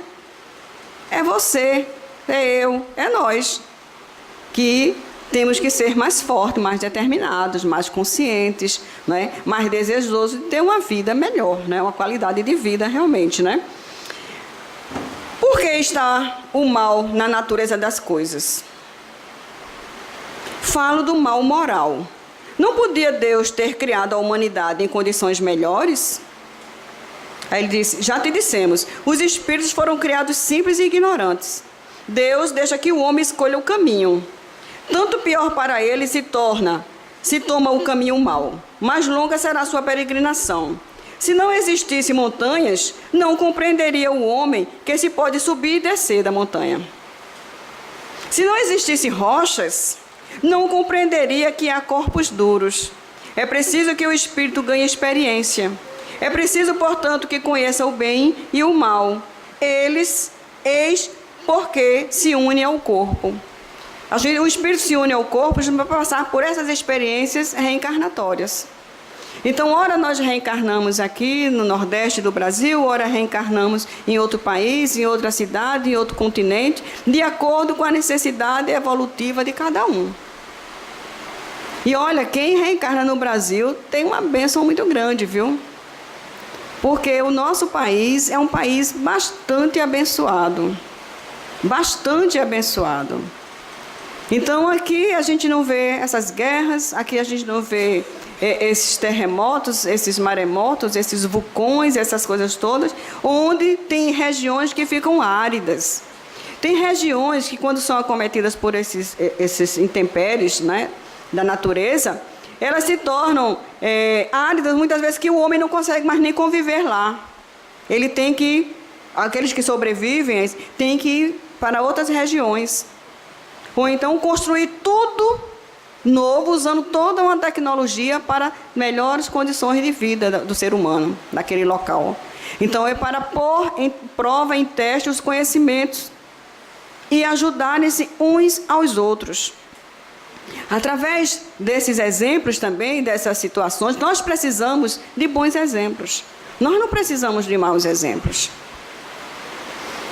É você, é eu, é nós, que temos que ser mais fortes, mais determinados, mais conscientes, né? Mais desejosos de ter uma vida melhor, né? Uma qualidade de vida realmente, né? Por que está o mal na natureza das coisas? Falo do mal moral. Não podia Deus ter criado a humanidade em condições melhores? Aí ele disse, já te dissemos, os espíritos foram criados simples e ignorantes. Deus deixa que o homem escolha o caminho. Tanto pior para ele se toma o caminho mau. Mais longa será a sua peregrinação. Se não existissem montanhas, não compreenderia o homem que se pode subir e descer da montanha. Se não existissem rochas, não compreenderia que há corpos duros. É preciso que o espírito ganhe experiência. É preciso, portanto, que conheça o bem e o mal. Eles, eis porque se unem ao corpo. O espírito se une ao corpo para passar por essas experiências reencarnatórias. Então, ora nós reencarnamos aqui no Nordeste do Brasil, ora reencarnamos em outro país, em outra cidade, em outro continente, de acordo com a necessidade evolutiva de cada um. E olha, quem reencarna no Brasil tem uma bênção muito grande, viu? Porque o nosso país é um país bastante abençoado. Bastante abençoado. Então, aqui a gente não vê essas guerras, aqui a gente não vê esses terremotos, esses maremotos, esses vulcões, essas coisas todas, onde tem regiões que ficam áridas. Tem regiões que, quando são acometidas por esses intempéries, né, da natureza, elas se tornam áridas, muitas vezes que o homem não consegue mais nem conviver lá. Ele tem que, aqueles que sobrevivem, têm que ir para outras regiões. Ou então construir tudo novo, usando toda uma tecnologia para melhores condições de vida do ser humano, naquele local. Então, é para pôr em prova, em teste, os conhecimentos e ajudarem-se uns aos outros. Através desses exemplos também, dessas situações, nós precisamos de bons exemplos. Nós não precisamos de maus exemplos.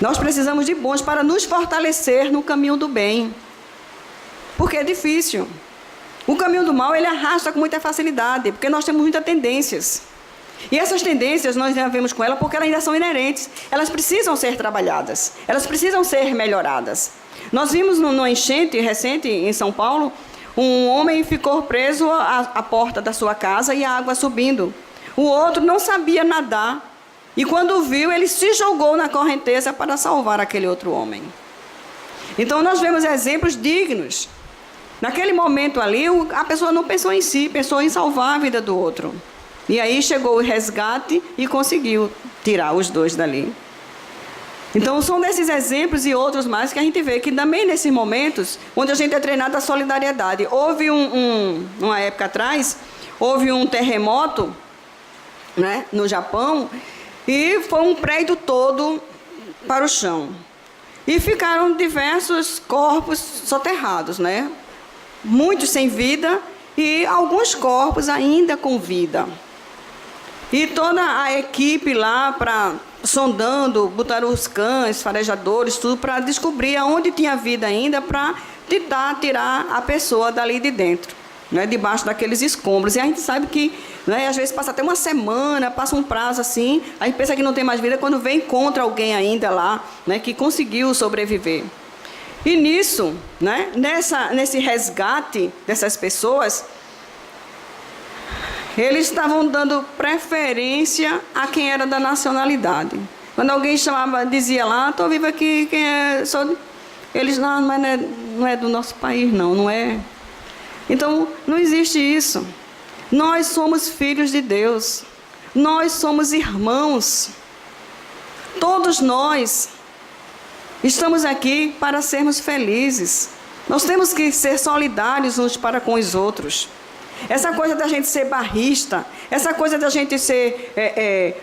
Nós precisamos de bons para nos fortalecer no caminho do bem. Porque é difícil. O caminho do mal, ele arrasta com muita facilidade, porque nós temos muitas tendências. E essas tendências, nós vivemos com elas porque elas ainda são inerentes. Elas precisam ser trabalhadas. Elas precisam ser melhoradas. Nós vimos numa enchente recente em São Paulo, um homem ficou preso à porta da sua casa e a água subindo. O outro não sabia nadar. E quando viu, ele se jogou na correnteza para salvar aquele outro homem. Então, nós vemos exemplos dignos. Naquele momento ali, a pessoa não pensou em si, pensou em salvar a vida do outro. E aí chegou o resgate e conseguiu tirar os dois dali. Então, são desses exemplos e outros mais que a gente vê que também nesses momentos, onde a gente é treinado a solidariedade. Houve uma época atrás, houve um terremoto, né, no Japão, e foi um prédio todo para o chão. E ficaram diversos corpos soterrados, né? Muitos sem vida e alguns corpos ainda com vida. E toda a equipe lá, sondando, botaram os cães, farejadores, tudo, para descobrir aonde tinha vida ainda, para tentar tirar a pessoa dali de dentro, né, debaixo daqueles escombros. E a gente sabe que, né, às vezes passa até uma semana, passa um prazo assim, a gente pensa que não tem mais vida, quando vem encontra alguém ainda lá, né, que conseguiu sobreviver. E nisso, né, nesse resgate dessas pessoas, eles estavam dando preferência a quem era da nacionalidade. Quando alguém dizia lá, estou vivo aqui, quem é? Eles, não, mas não é do nosso país, não é. Então, não existe isso. Nós somos filhos de Deus. Nós somos irmãos. Todos nós estamos aqui para sermos felizes. Nós temos que ser solidários uns para com os outros. Essa coisa da gente ser barrista, essa coisa da gente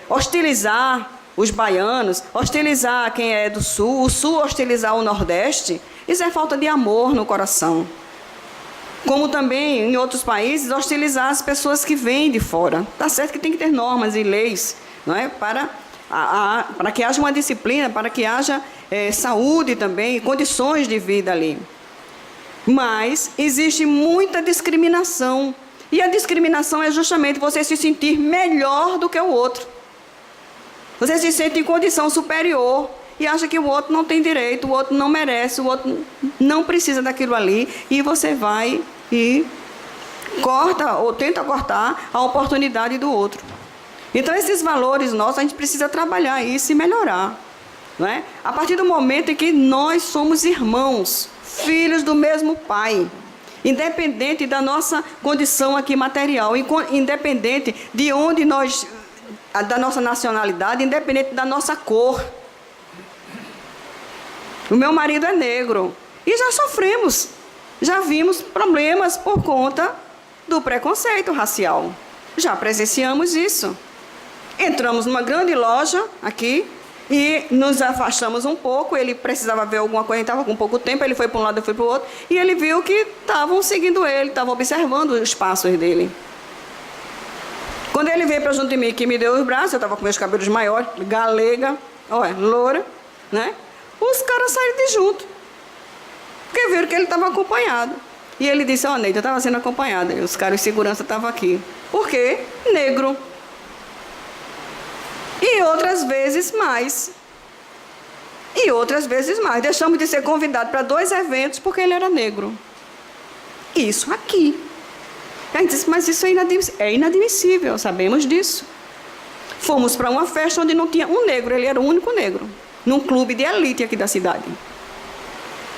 hostilizar os baianos, hostilizar quem é do sul, o sul hostilizar o nordeste, isso é falta de amor no coração. Como também em outros países, hostilizar as pessoas que vêm de fora. Está certo que tem que ter normas e leis, não é? Para que haja uma disciplina, para que haja saúde também, condições de vida ali. Mas existe muita discriminação. E a discriminação é justamente você se sentir melhor do que o outro. Você se sente em condição superior e acha que o outro não tem direito, o outro não merece, o outro não precisa daquilo ali. E você vai e corta ou tenta cortar a oportunidade do outro. Então, esses valores nossos, a gente precisa trabalhar isso e melhorar. Não é? A partir do momento em que nós somos irmãos, filhos do mesmo Pai, independente da nossa condição aqui material, independente de onde nós, da nossa nacionalidade, independente da nossa cor. O meu marido é negro e já sofremos, já vimos problemas por conta do preconceito racial. Já presenciamos isso. Entramos numa grande loja aqui, e nos afastamos um pouco, ele precisava ver alguma coisa, estava com pouco tempo, ele foi para um lado, eu fui para o outro, e ele viu que estavam seguindo ele, estavam observando os passos dele. Quando ele veio para junto de mim, que me deu os braços, eu estava com meus cabelos maiores, galega, olha, loura, né? Os caras saíram de junto, porque viram que ele estava acompanhado. E ele disse, Neide, eu estava sendo acompanhada, e os caras de segurança estavam aqui. Por quê? Negro. E outras vezes mais. E outras vezes mais. Deixamos de ser convidados para 2 eventos porque ele era negro. Isso aqui. A gente diz, mas isso é inadmissível, sabemos disso. Fomos para uma festa onde não tinha um negro, ele era o único negro, num clube de elite aqui da cidade.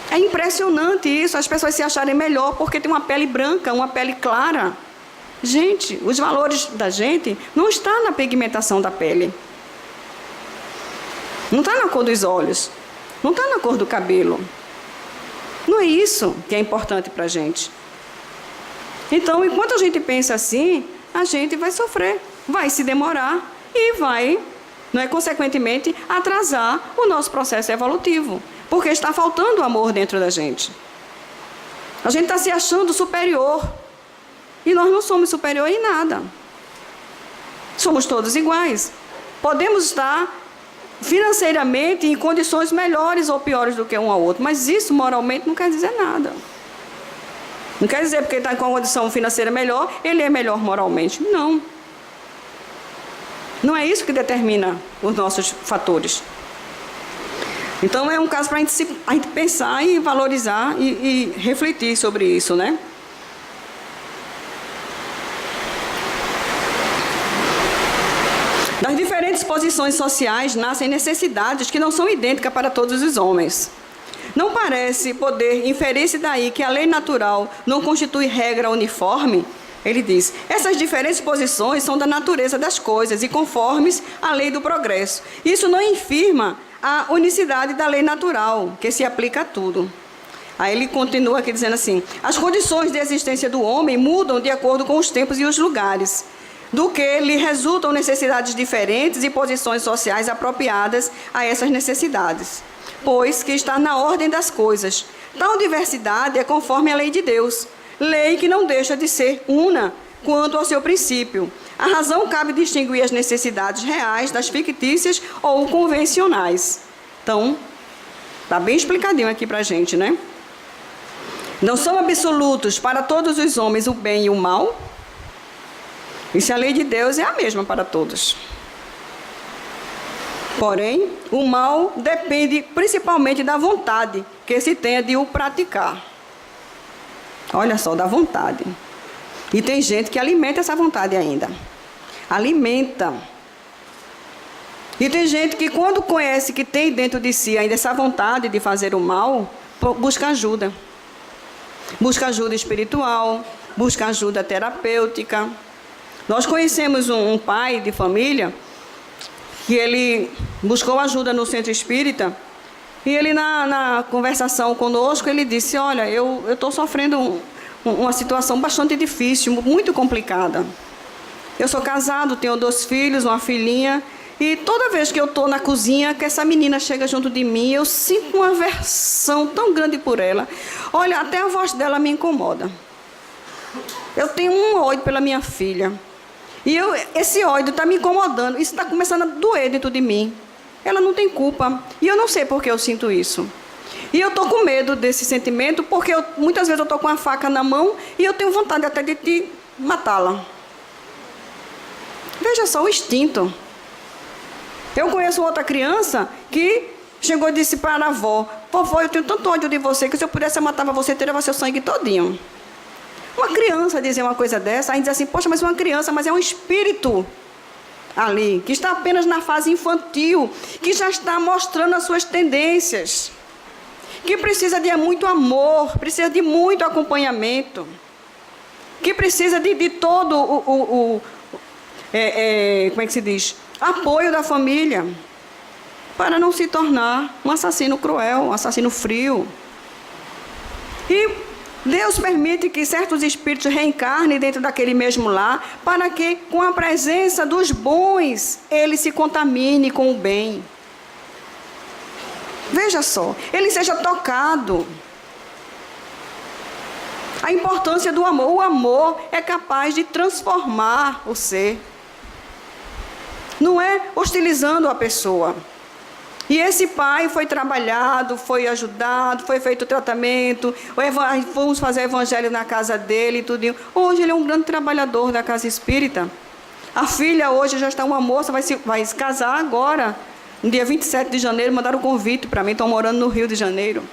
É impressionante isso, as pessoas se acharem melhor porque tem uma pele branca, uma pele clara. Gente, os valores da gente não estão na pigmentação da pele. Não está na cor dos olhos. Não está na cor do cabelo. Não é isso que é importante para a gente. Então, enquanto a gente pensa assim, a gente vai sofrer, vai se demorar e vai, consequentemente, atrasar o nosso processo evolutivo. Porque está faltando amor dentro da gente. A gente está se achando superior. E nós não somos superior em nada. Somos todos iguais. Podemos estar financeiramente em condições melhores ou piores do que um ao outro. Mas isso moralmente não quer dizer nada. Não quer dizer porque ele está com uma condição financeira melhor, ele é melhor moralmente. Não. Não é isso que determina os nossos fatores. Então é um caso para a gente pensar e valorizar e refletir sobre isso, né? Das diferentes posições sociais nascem necessidades que não são idênticas para todos os homens. Não parece poder inferir-se daí que a lei natural não constitui regra uniforme? Ele diz, essas diferentes posições são da natureza das coisas e conformes à lei do progresso. Isso não infirma a unicidade da lei natural, que se aplica a tudo. Aí ele continua aqui dizendo assim, as condições de existência do homem mudam de acordo com os tempos e os lugares, do que lhe resultam necessidades diferentes e posições sociais apropriadas a essas necessidades, pois que está na ordem das coisas. Tal diversidade é conforme a lei de Deus, lei que não deixa de ser una quanto ao seu princípio. A razão cabe distinguir as necessidades reais das fictícias ou convencionais. Então, está bem explicadinho aqui para a gente, né? Não são absolutos para todos os homens o bem e o mal? E se a lei de Deus é a mesma para todos. Porém, o mal depende principalmente da vontade que se tenha de o praticar. Olha só, da vontade. E tem gente que alimenta essa vontade ainda. Alimenta. E tem gente que quando conhece que tem dentro de si ainda essa vontade de fazer o mal, busca ajuda. Busca ajuda espiritual, busca ajuda terapêutica. Nós conhecemos um pai de família que ele buscou ajuda no centro espírita e ele na conversação conosco, ele disse, olha, eu estou sofrendo uma situação bastante difícil, muito complicada. Eu sou casado, tenho 2 filhos, uma filhinha, e toda vez que eu estou na cozinha, que essa menina chega junto de mim, eu sinto uma aversão tão grande por ela. Olha, até a voz dela me incomoda. Eu tenho um ódio pela minha filha. E esse ódio está me incomodando, isso está começando a doer dentro de mim. Ela não tem culpa, e eu não sei por que eu sinto isso. E eu estou com medo desse sentimento, porque muitas vezes eu estou com a faca na mão e eu tenho vontade até de matá-la. Veja só o instinto. Eu conheço outra criança que chegou e disse para a avó, vovó, eu tenho tanto ódio de você, que se eu pudesse eu matava você e tirava seu sangue todinho. Uma criança dizer uma coisa dessa, aí diz assim, poxa, mas é uma criança, mas é um espírito ali, que está apenas na fase infantil, que já está mostrando as suas tendências, que precisa de muito amor, precisa de muito acompanhamento, que precisa de todo como é que se diz? Apoio da família, para não se tornar um assassino cruel, um assassino frio. E Deus permite que certos espíritos reencarnem dentro daquele mesmo lar, para que, com a presença dos bons, ele se contamine com o bem. Veja só, ele seja tocado. A importância do amor. O amor é capaz de transformar o ser. Não é hostilizando a pessoa. E esse pai foi trabalhado, foi ajudado, foi feito o tratamento, fomos fazer evangelho na casa dele e tudo. Hoje ele é um grande trabalhador da casa espírita. A filha hoje já está uma moça, vai se casar agora, no dia 27 de janeiro, mandaram um convite para mim, estão morando no Rio de Janeiro.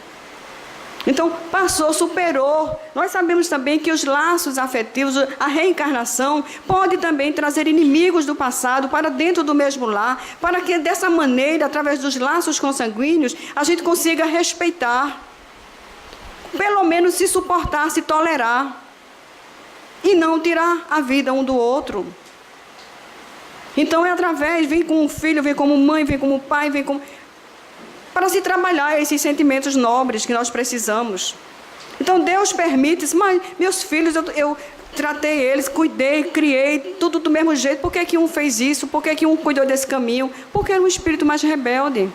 Então, passou, superou. Nós sabemos também que os laços afetivos, a reencarnação, pode também trazer inimigos do passado para dentro do mesmo lar, para que dessa maneira, através dos laços consanguíneos, a gente consiga respeitar, pelo menos se suportar, se tolerar, e não tirar a vida um do outro. Então, é através, vem como filho, vem como mãe, vem como pai, vem como... para se trabalhar esses sentimentos nobres que nós precisamos. Então Deus permite, mas meus filhos, eu tratei eles, cuidei, criei, tudo do mesmo jeito. Por que que um fez isso? Por que que um cuidou desse caminho? Porque era um espírito mais rebelde.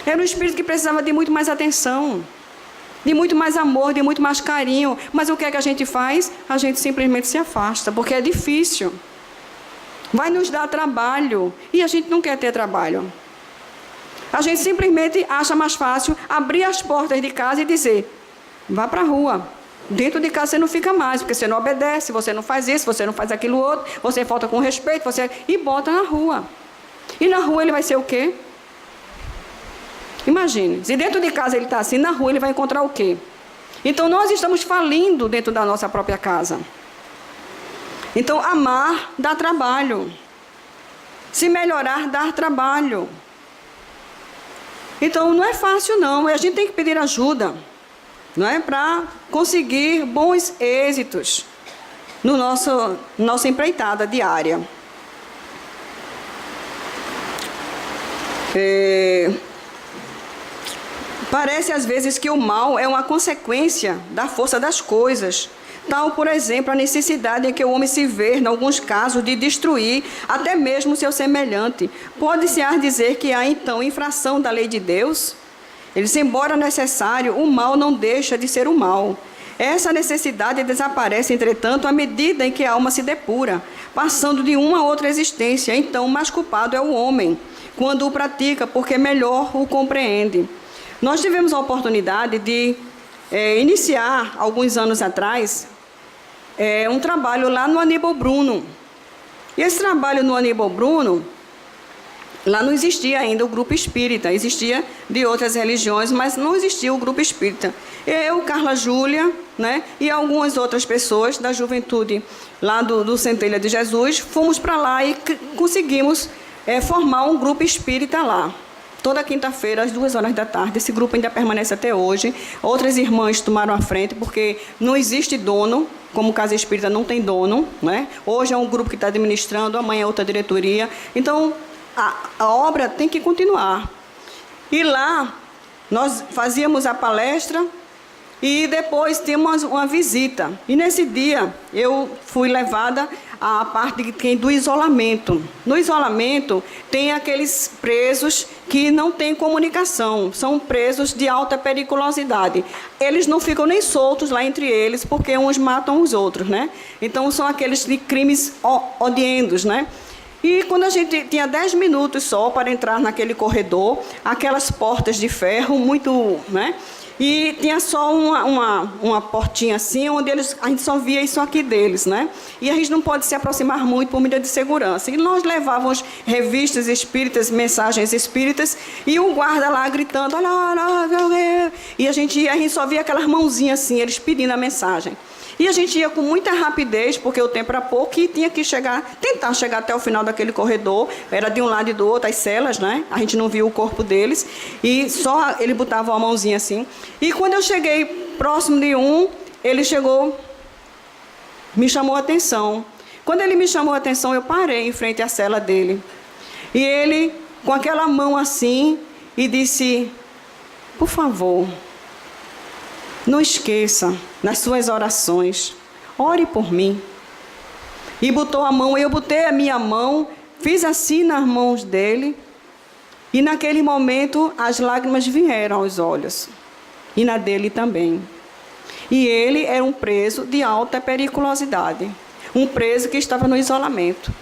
Era um espírito que precisava de muito mais atenção, de muito mais amor, de muito mais carinho. Mas o que é que a gente faz? A gente simplesmente se afasta, porque é difícil. Vai nos dar trabalho, e a gente não quer ter trabalho. A gente simplesmente acha mais fácil abrir as portas de casa e dizer, vá para a rua. Dentro de casa você não fica mais, porque você não obedece, você não faz isso, você não faz aquilo outro, você falta com respeito, e bota na rua. E na rua ele vai ser o quê? Imagine, se dentro de casa ele está assim, na rua ele vai encontrar o quê? Então nós estamos falindo dentro da nossa própria casa. Então amar dá trabalho. Se melhorar, dá trabalho. Então, não é fácil não, a gente tem que pedir ajuda, não é? Para conseguir bons êxitos no nossa empreitada diária. Parece às vezes que o mal é uma consequência da força das coisas. Tal, por exemplo, a necessidade em que o homem se vê, em alguns casos, de destruir até mesmo o seu semelhante. Pode-se dizer que há, então, infração da lei de Deus? Eles, embora necessário, o mal não deixa de ser o mal. Essa necessidade desaparece, entretanto, à medida em que a alma se depura, passando de uma a outra existência. Então, o mais culpado é o homem, quando o pratica, porque melhor o compreende. Nós tivemos a oportunidade de iniciar, alguns anos atrás, um trabalho lá no Aníbal Bruno. E esse trabalho no Aníbal Bruno, lá não existia ainda o grupo espírita, existia de outras religiões, mas não existia o grupo espírita. Eu, Carla Júlia, né, e algumas outras pessoas da juventude lá do Centelha de Jesus, fomos para lá e conseguimos formar um grupo espírita lá. Toda quinta-feira, às 2 horas da tarde, esse grupo ainda permanece até hoje. Outras irmãs tomaram a frente, porque não existe dono, como Casa Espírita não tem dono, né? Hoje é um grupo que está administrando, amanhã é outra diretoria. Então, a obra tem que continuar. E lá, nós fazíamos a palestra e depois tínhamos uma visita. E nesse dia, eu fui levada à parte do isolamento. No isolamento, tem aqueles presos que não têm comunicação, são presos de alta periculosidade. Eles não ficam nem soltos lá entre eles, porque uns matam os outros, né? Então, são aqueles de crimes odiendos, né? E quando a gente tinha 10 minutos só para entrar naquele corredor, aquelas portas de ferro muito, né? E tinha só uma portinha assim, onde a gente só via isso aqui deles, né? E a gente não pode se aproximar muito por medida de segurança. E nós levávamos revistas espíritas, mensagens espíritas, e o guarda lá gritando, olha, olha, e a gente só via aquelas mãozinhas assim, eles pedindo a mensagem. E a gente ia com muita rapidez, porque o tempo era pouco, e tinha que tentar chegar até o final daquele corredor. Era de um lado e do outro, as celas, né? A gente não via o corpo deles. E só ele botava uma mãozinha assim. E quando eu cheguei próximo de ele chegou, me chamou a atenção. Quando ele me chamou a atenção, eu parei em frente à cela dele. E ele, com aquela mão assim, e disse, por favor, não esqueça, nas suas orações, ore por mim. E botou a mão, eu botei a minha mão, fiz assim nas mãos dele, e naquele momento as lágrimas vieram aos olhos, e na dele também. E ele era um preso de alta periculosidade, um preso que estava no isolamento.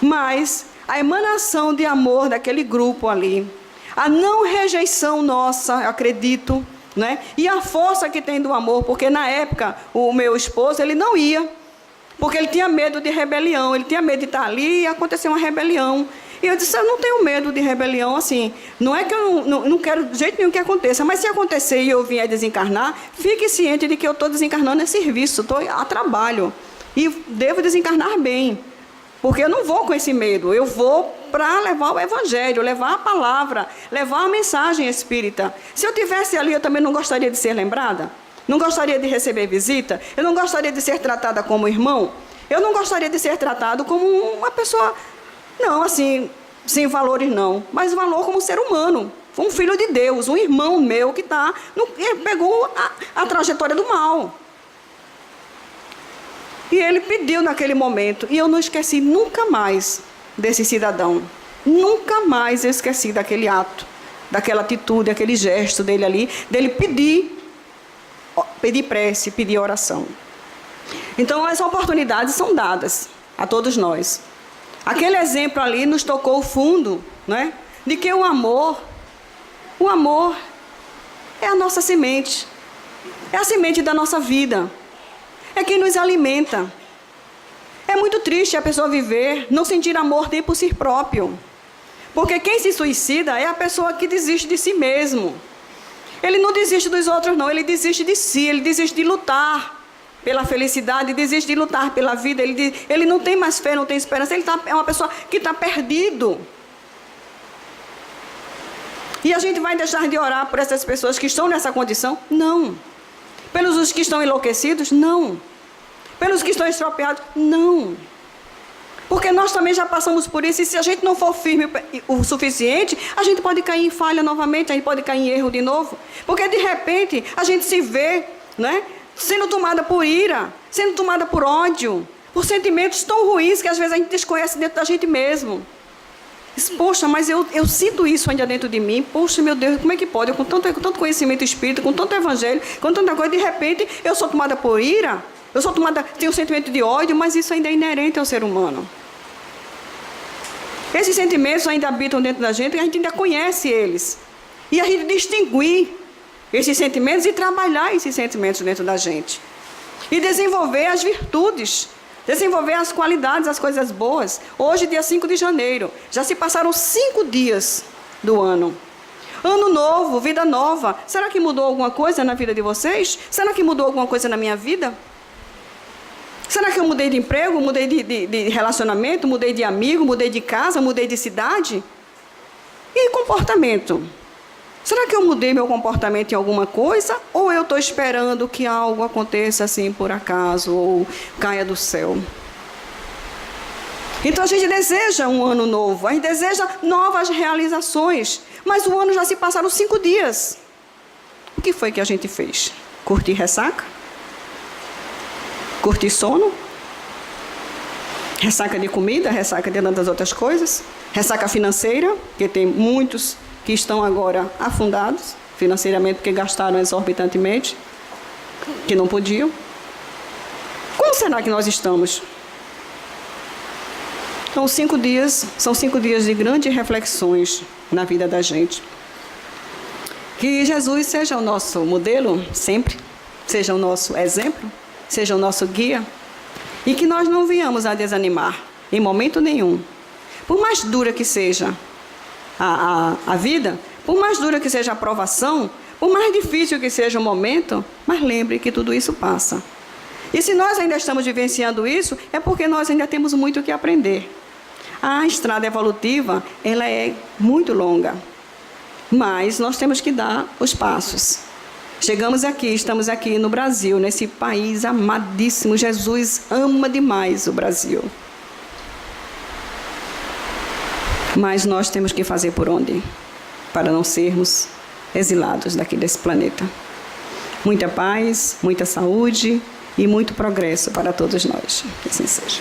Mas a emanação de amor daquele grupo ali, a não rejeição nossa, eu acredito, né? E a força que tem do amor, porque na época o meu esposo ele não ia, porque ele tinha medo de rebelião, ele tinha medo de estar ali e acontecer uma rebelião. E eu disse, eu não tenho medo de rebelião, assim, não é que eu não quero de jeito nenhum que aconteça, mas se acontecer e eu vier desencarnar, fique ciente de que eu estou desencarnando em serviço, estou a trabalho, e devo desencarnar bem, porque eu não vou com esse medo, eu vou para levar o evangelho, levar a palavra, levar a mensagem espírita. Se eu tivesse ali, eu também não gostaria de ser lembrada, não gostaria de receber visita, eu não gostaria de ser tratada como irmão, eu não gostaria de ser tratado como uma pessoa, não, assim, sem valores não, mas valor como ser humano, um filho de Deus, um irmão meu que pegou a trajetória do mal. E ele pediu naquele momento, e eu não esqueci nunca mais desse cidadão. Nunca mais eu esqueci daquele ato, daquela atitude, aquele gesto dele ali, dele pedir prece, pedir oração. Então, as oportunidades são dadas a todos nós. Aquele exemplo ali nos tocou o fundo, né? De que o amor é a nossa semente, é a semente da nossa vida, é quem nos alimenta. É muito triste a pessoa viver, não sentir amor nem por si próprio, porque quem se suicida é a pessoa que desiste de si mesmo. Ele não desiste dos outros não, ele desiste de si, ele desiste de lutar pela felicidade, desiste de lutar pela vida, ele não tem mais fé, não tem esperança, é uma pessoa que está perdido. E a gente vai deixar de orar por essas pessoas que estão nessa condição? Não. Pelos que estão enlouquecidos? Não. Pelos que estão estropiados? Não. Porque nós também já passamos por isso, e se a gente não for firme o suficiente, a gente pode cair em falha novamente, a gente pode cair em erro de novo. Porque de repente a gente se vê, né, sendo tomada por ira, sendo tomada por ódio, por sentimentos tão ruins que às vezes a gente desconhece dentro da gente mesmo. Diz, poxa, mas eu sinto isso ainda dentro de mim, poxa, meu Deus, como é que pode? Eu com tanto conhecimento espírita, com tanto evangelho, com tanta coisa, de repente eu sou tomada por ira, tenho um sentimento de ódio, mas isso ainda é inerente ao ser humano. Esses sentimentos ainda habitam dentro da gente, e a gente ainda conhece eles. E a gente distinguir esses sentimentos e trabalhar esses sentimentos dentro da gente. E desenvolver as virtudes, desenvolver as qualidades, as coisas boas. Hoje, dia 5 de janeiro, já se passaram 5 dias do ano. Ano novo, vida nova. Será que mudou alguma coisa na vida de vocês? Será que mudou alguma coisa na minha vida? Será que eu mudei de emprego, mudei de relacionamento, mudei de amigo, mudei de casa, mudei de cidade? E comportamento? Será que eu mudei meu comportamento em alguma coisa? Ou eu estou esperando que algo aconteça assim por acaso, ou caia do céu? Então a gente deseja um ano novo, a gente deseja novas realizações. Mas o ano já se passaram 5 dias. O que foi que a gente fez? Curtir ressaca? Curtir sono, ressaca de comida, ressaca de tantas outras coisas, ressaca financeira, porque tem muitos que estão agora afundados financeiramente porque gastaram exorbitantemente, que não podiam. Como será que nós estamos? Então, são 5 dias de grandes reflexões na vida da gente. Que Jesus seja o nosso modelo sempre, seja o nosso exemplo, seja o nosso guia, e que nós não venhamos a desanimar em momento nenhum. Por mais dura que seja a vida, por mais dura que seja a provação, por mais difícil que seja o momento, mas lembre que tudo isso passa. E se nós ainda estamos vivenciando isso, é porque nós ainda temos muito o que aprender. A estrada evolutiva, ela é muito longa, mas nós temos que dar os passos. Chegamos aqui, estamos aqui no Brasil, nesse país amadíssimo. Jesus ama demais o Brasil. Mas nós temos que fazer por onde? Para não sermos exilados daqui desse planeta. Muita paz, muita saúde e muito progresso para todos nós. Que assim seja.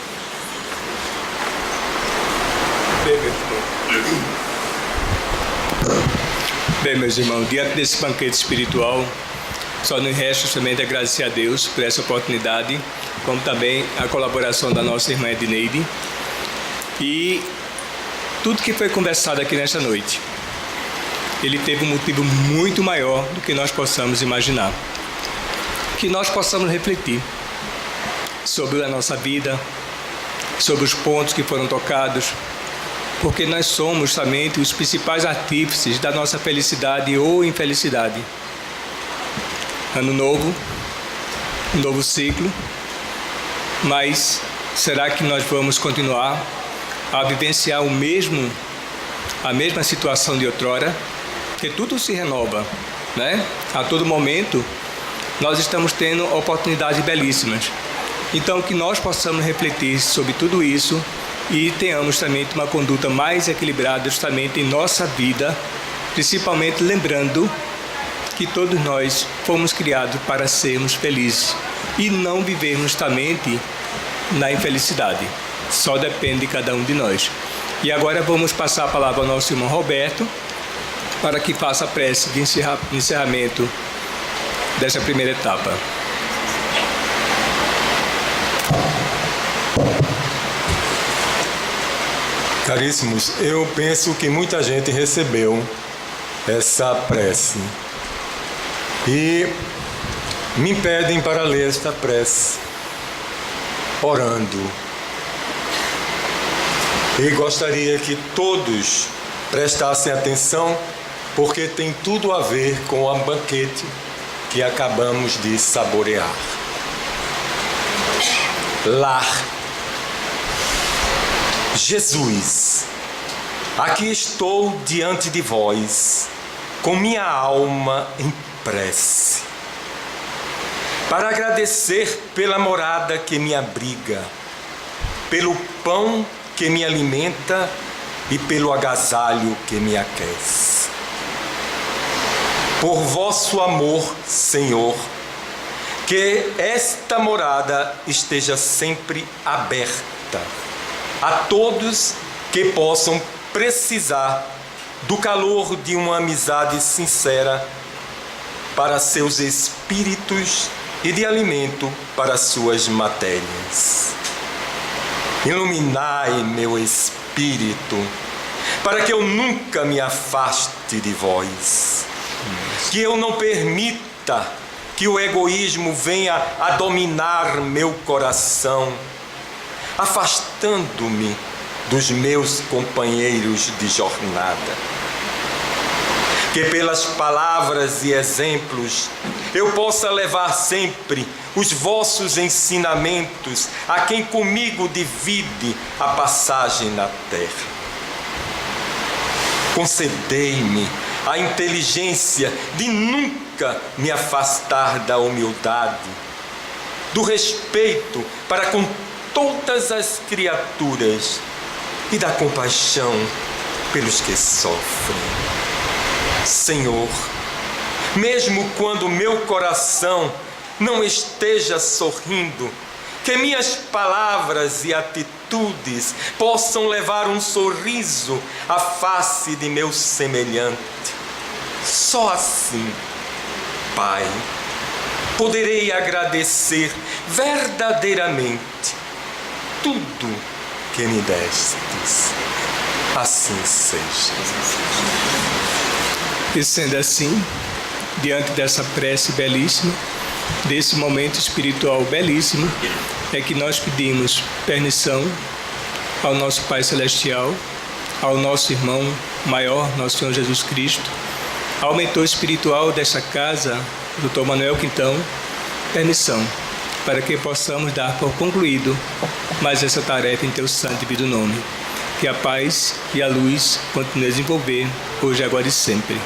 Bem, meus irmãos, diante desse banquete espiritual, só nos resta somente agradecer a Deus por essa oportunidade, como também a colaboração da nossa irmã Edneide e tudo que foi conversado aqui nesta noite. Ele teve um motivo muito maior do que nós possamos imaginar. Que nós possamos refletir sobre a nossa vida, sobre os pontos que foram tocados, porque nós somos somente os principais artífices da nossa felicidade ou infelicidade. Ano novo, um novo ciclo, mas será que nós vamos continuar a vivenciar a mesma situação de outrora? Porque tudo se renova, né? A todo momento nós estamos tendo oportunidades belíssimas. Então, que nós possamos refletir sobre tudo isso e tenhamos também uma conduta mais equilibrada justamente em nossa vida, principalmente lembrando que todos nós fomos criados para sermos felizes e não vivermos somente na infelicidade. Só depende de cada um de nós. E agora vamos passar a palavra ao nosso irmão Roberto para que faça a prece de encerramento dessa primeira etapa. Caríssimos, eu penso que muita gente recebeu essa prece e me pedem para ler esta prece orando. E gostaria que todos prestassem atenção, porque tem tudo a ver com o banquete que acabamos de saborear. Lar. Jesus, aqui estou diante de vós, com minha alma em prece, para agradecer pela morada que me abriga, pelo pão que me alimenta e pelo agasalho que me aquece. Por vosso amor, Senhor, que esta morada esteja sempre aberta a todos que possam precisar do calor de uma amizade sincera para seus espíritos e de alimento para suas matérias. Iluminai meu espírito, para que eu nunca me afaste de vós, que eu não permita que o egoísmo venha a dominar meu coração, afastando-me dos meus companheiros de jornada. Que pelas palavras e exemplos eu possa levar sempre os vossos ensinamentos a quem comigo divide a passagem na terra. Concedei-me a inteligência de nunca me afastar da humildade, do respeito para com todas as criaturas e da compaixão pelos que sofrem. Senhor, mesmo quando meu coração não esteja sorrindo, que minhas palavras e atitudes possam levar um sorriso à face de meu semelhante. Só assim, Pai, poderei agradecer verdadeiramente tudo que me destes. Assim seja. E sendo assim, diante dessa prece belíssima, desse momento espiritual belíssimo, é que nós pedimos permissão ao nosso Pai Celestial, ao nosso irmão maior, nosso Senhor Jesus Cristo, ao mentor espiritual desta casa, Dr. Manuel Quintão, permissão para que possamos dar por concluído mais essa tarefa em Teu santo e divino nome. Que a paz e a luz continuem a desenvolver hoje, agora e sempre.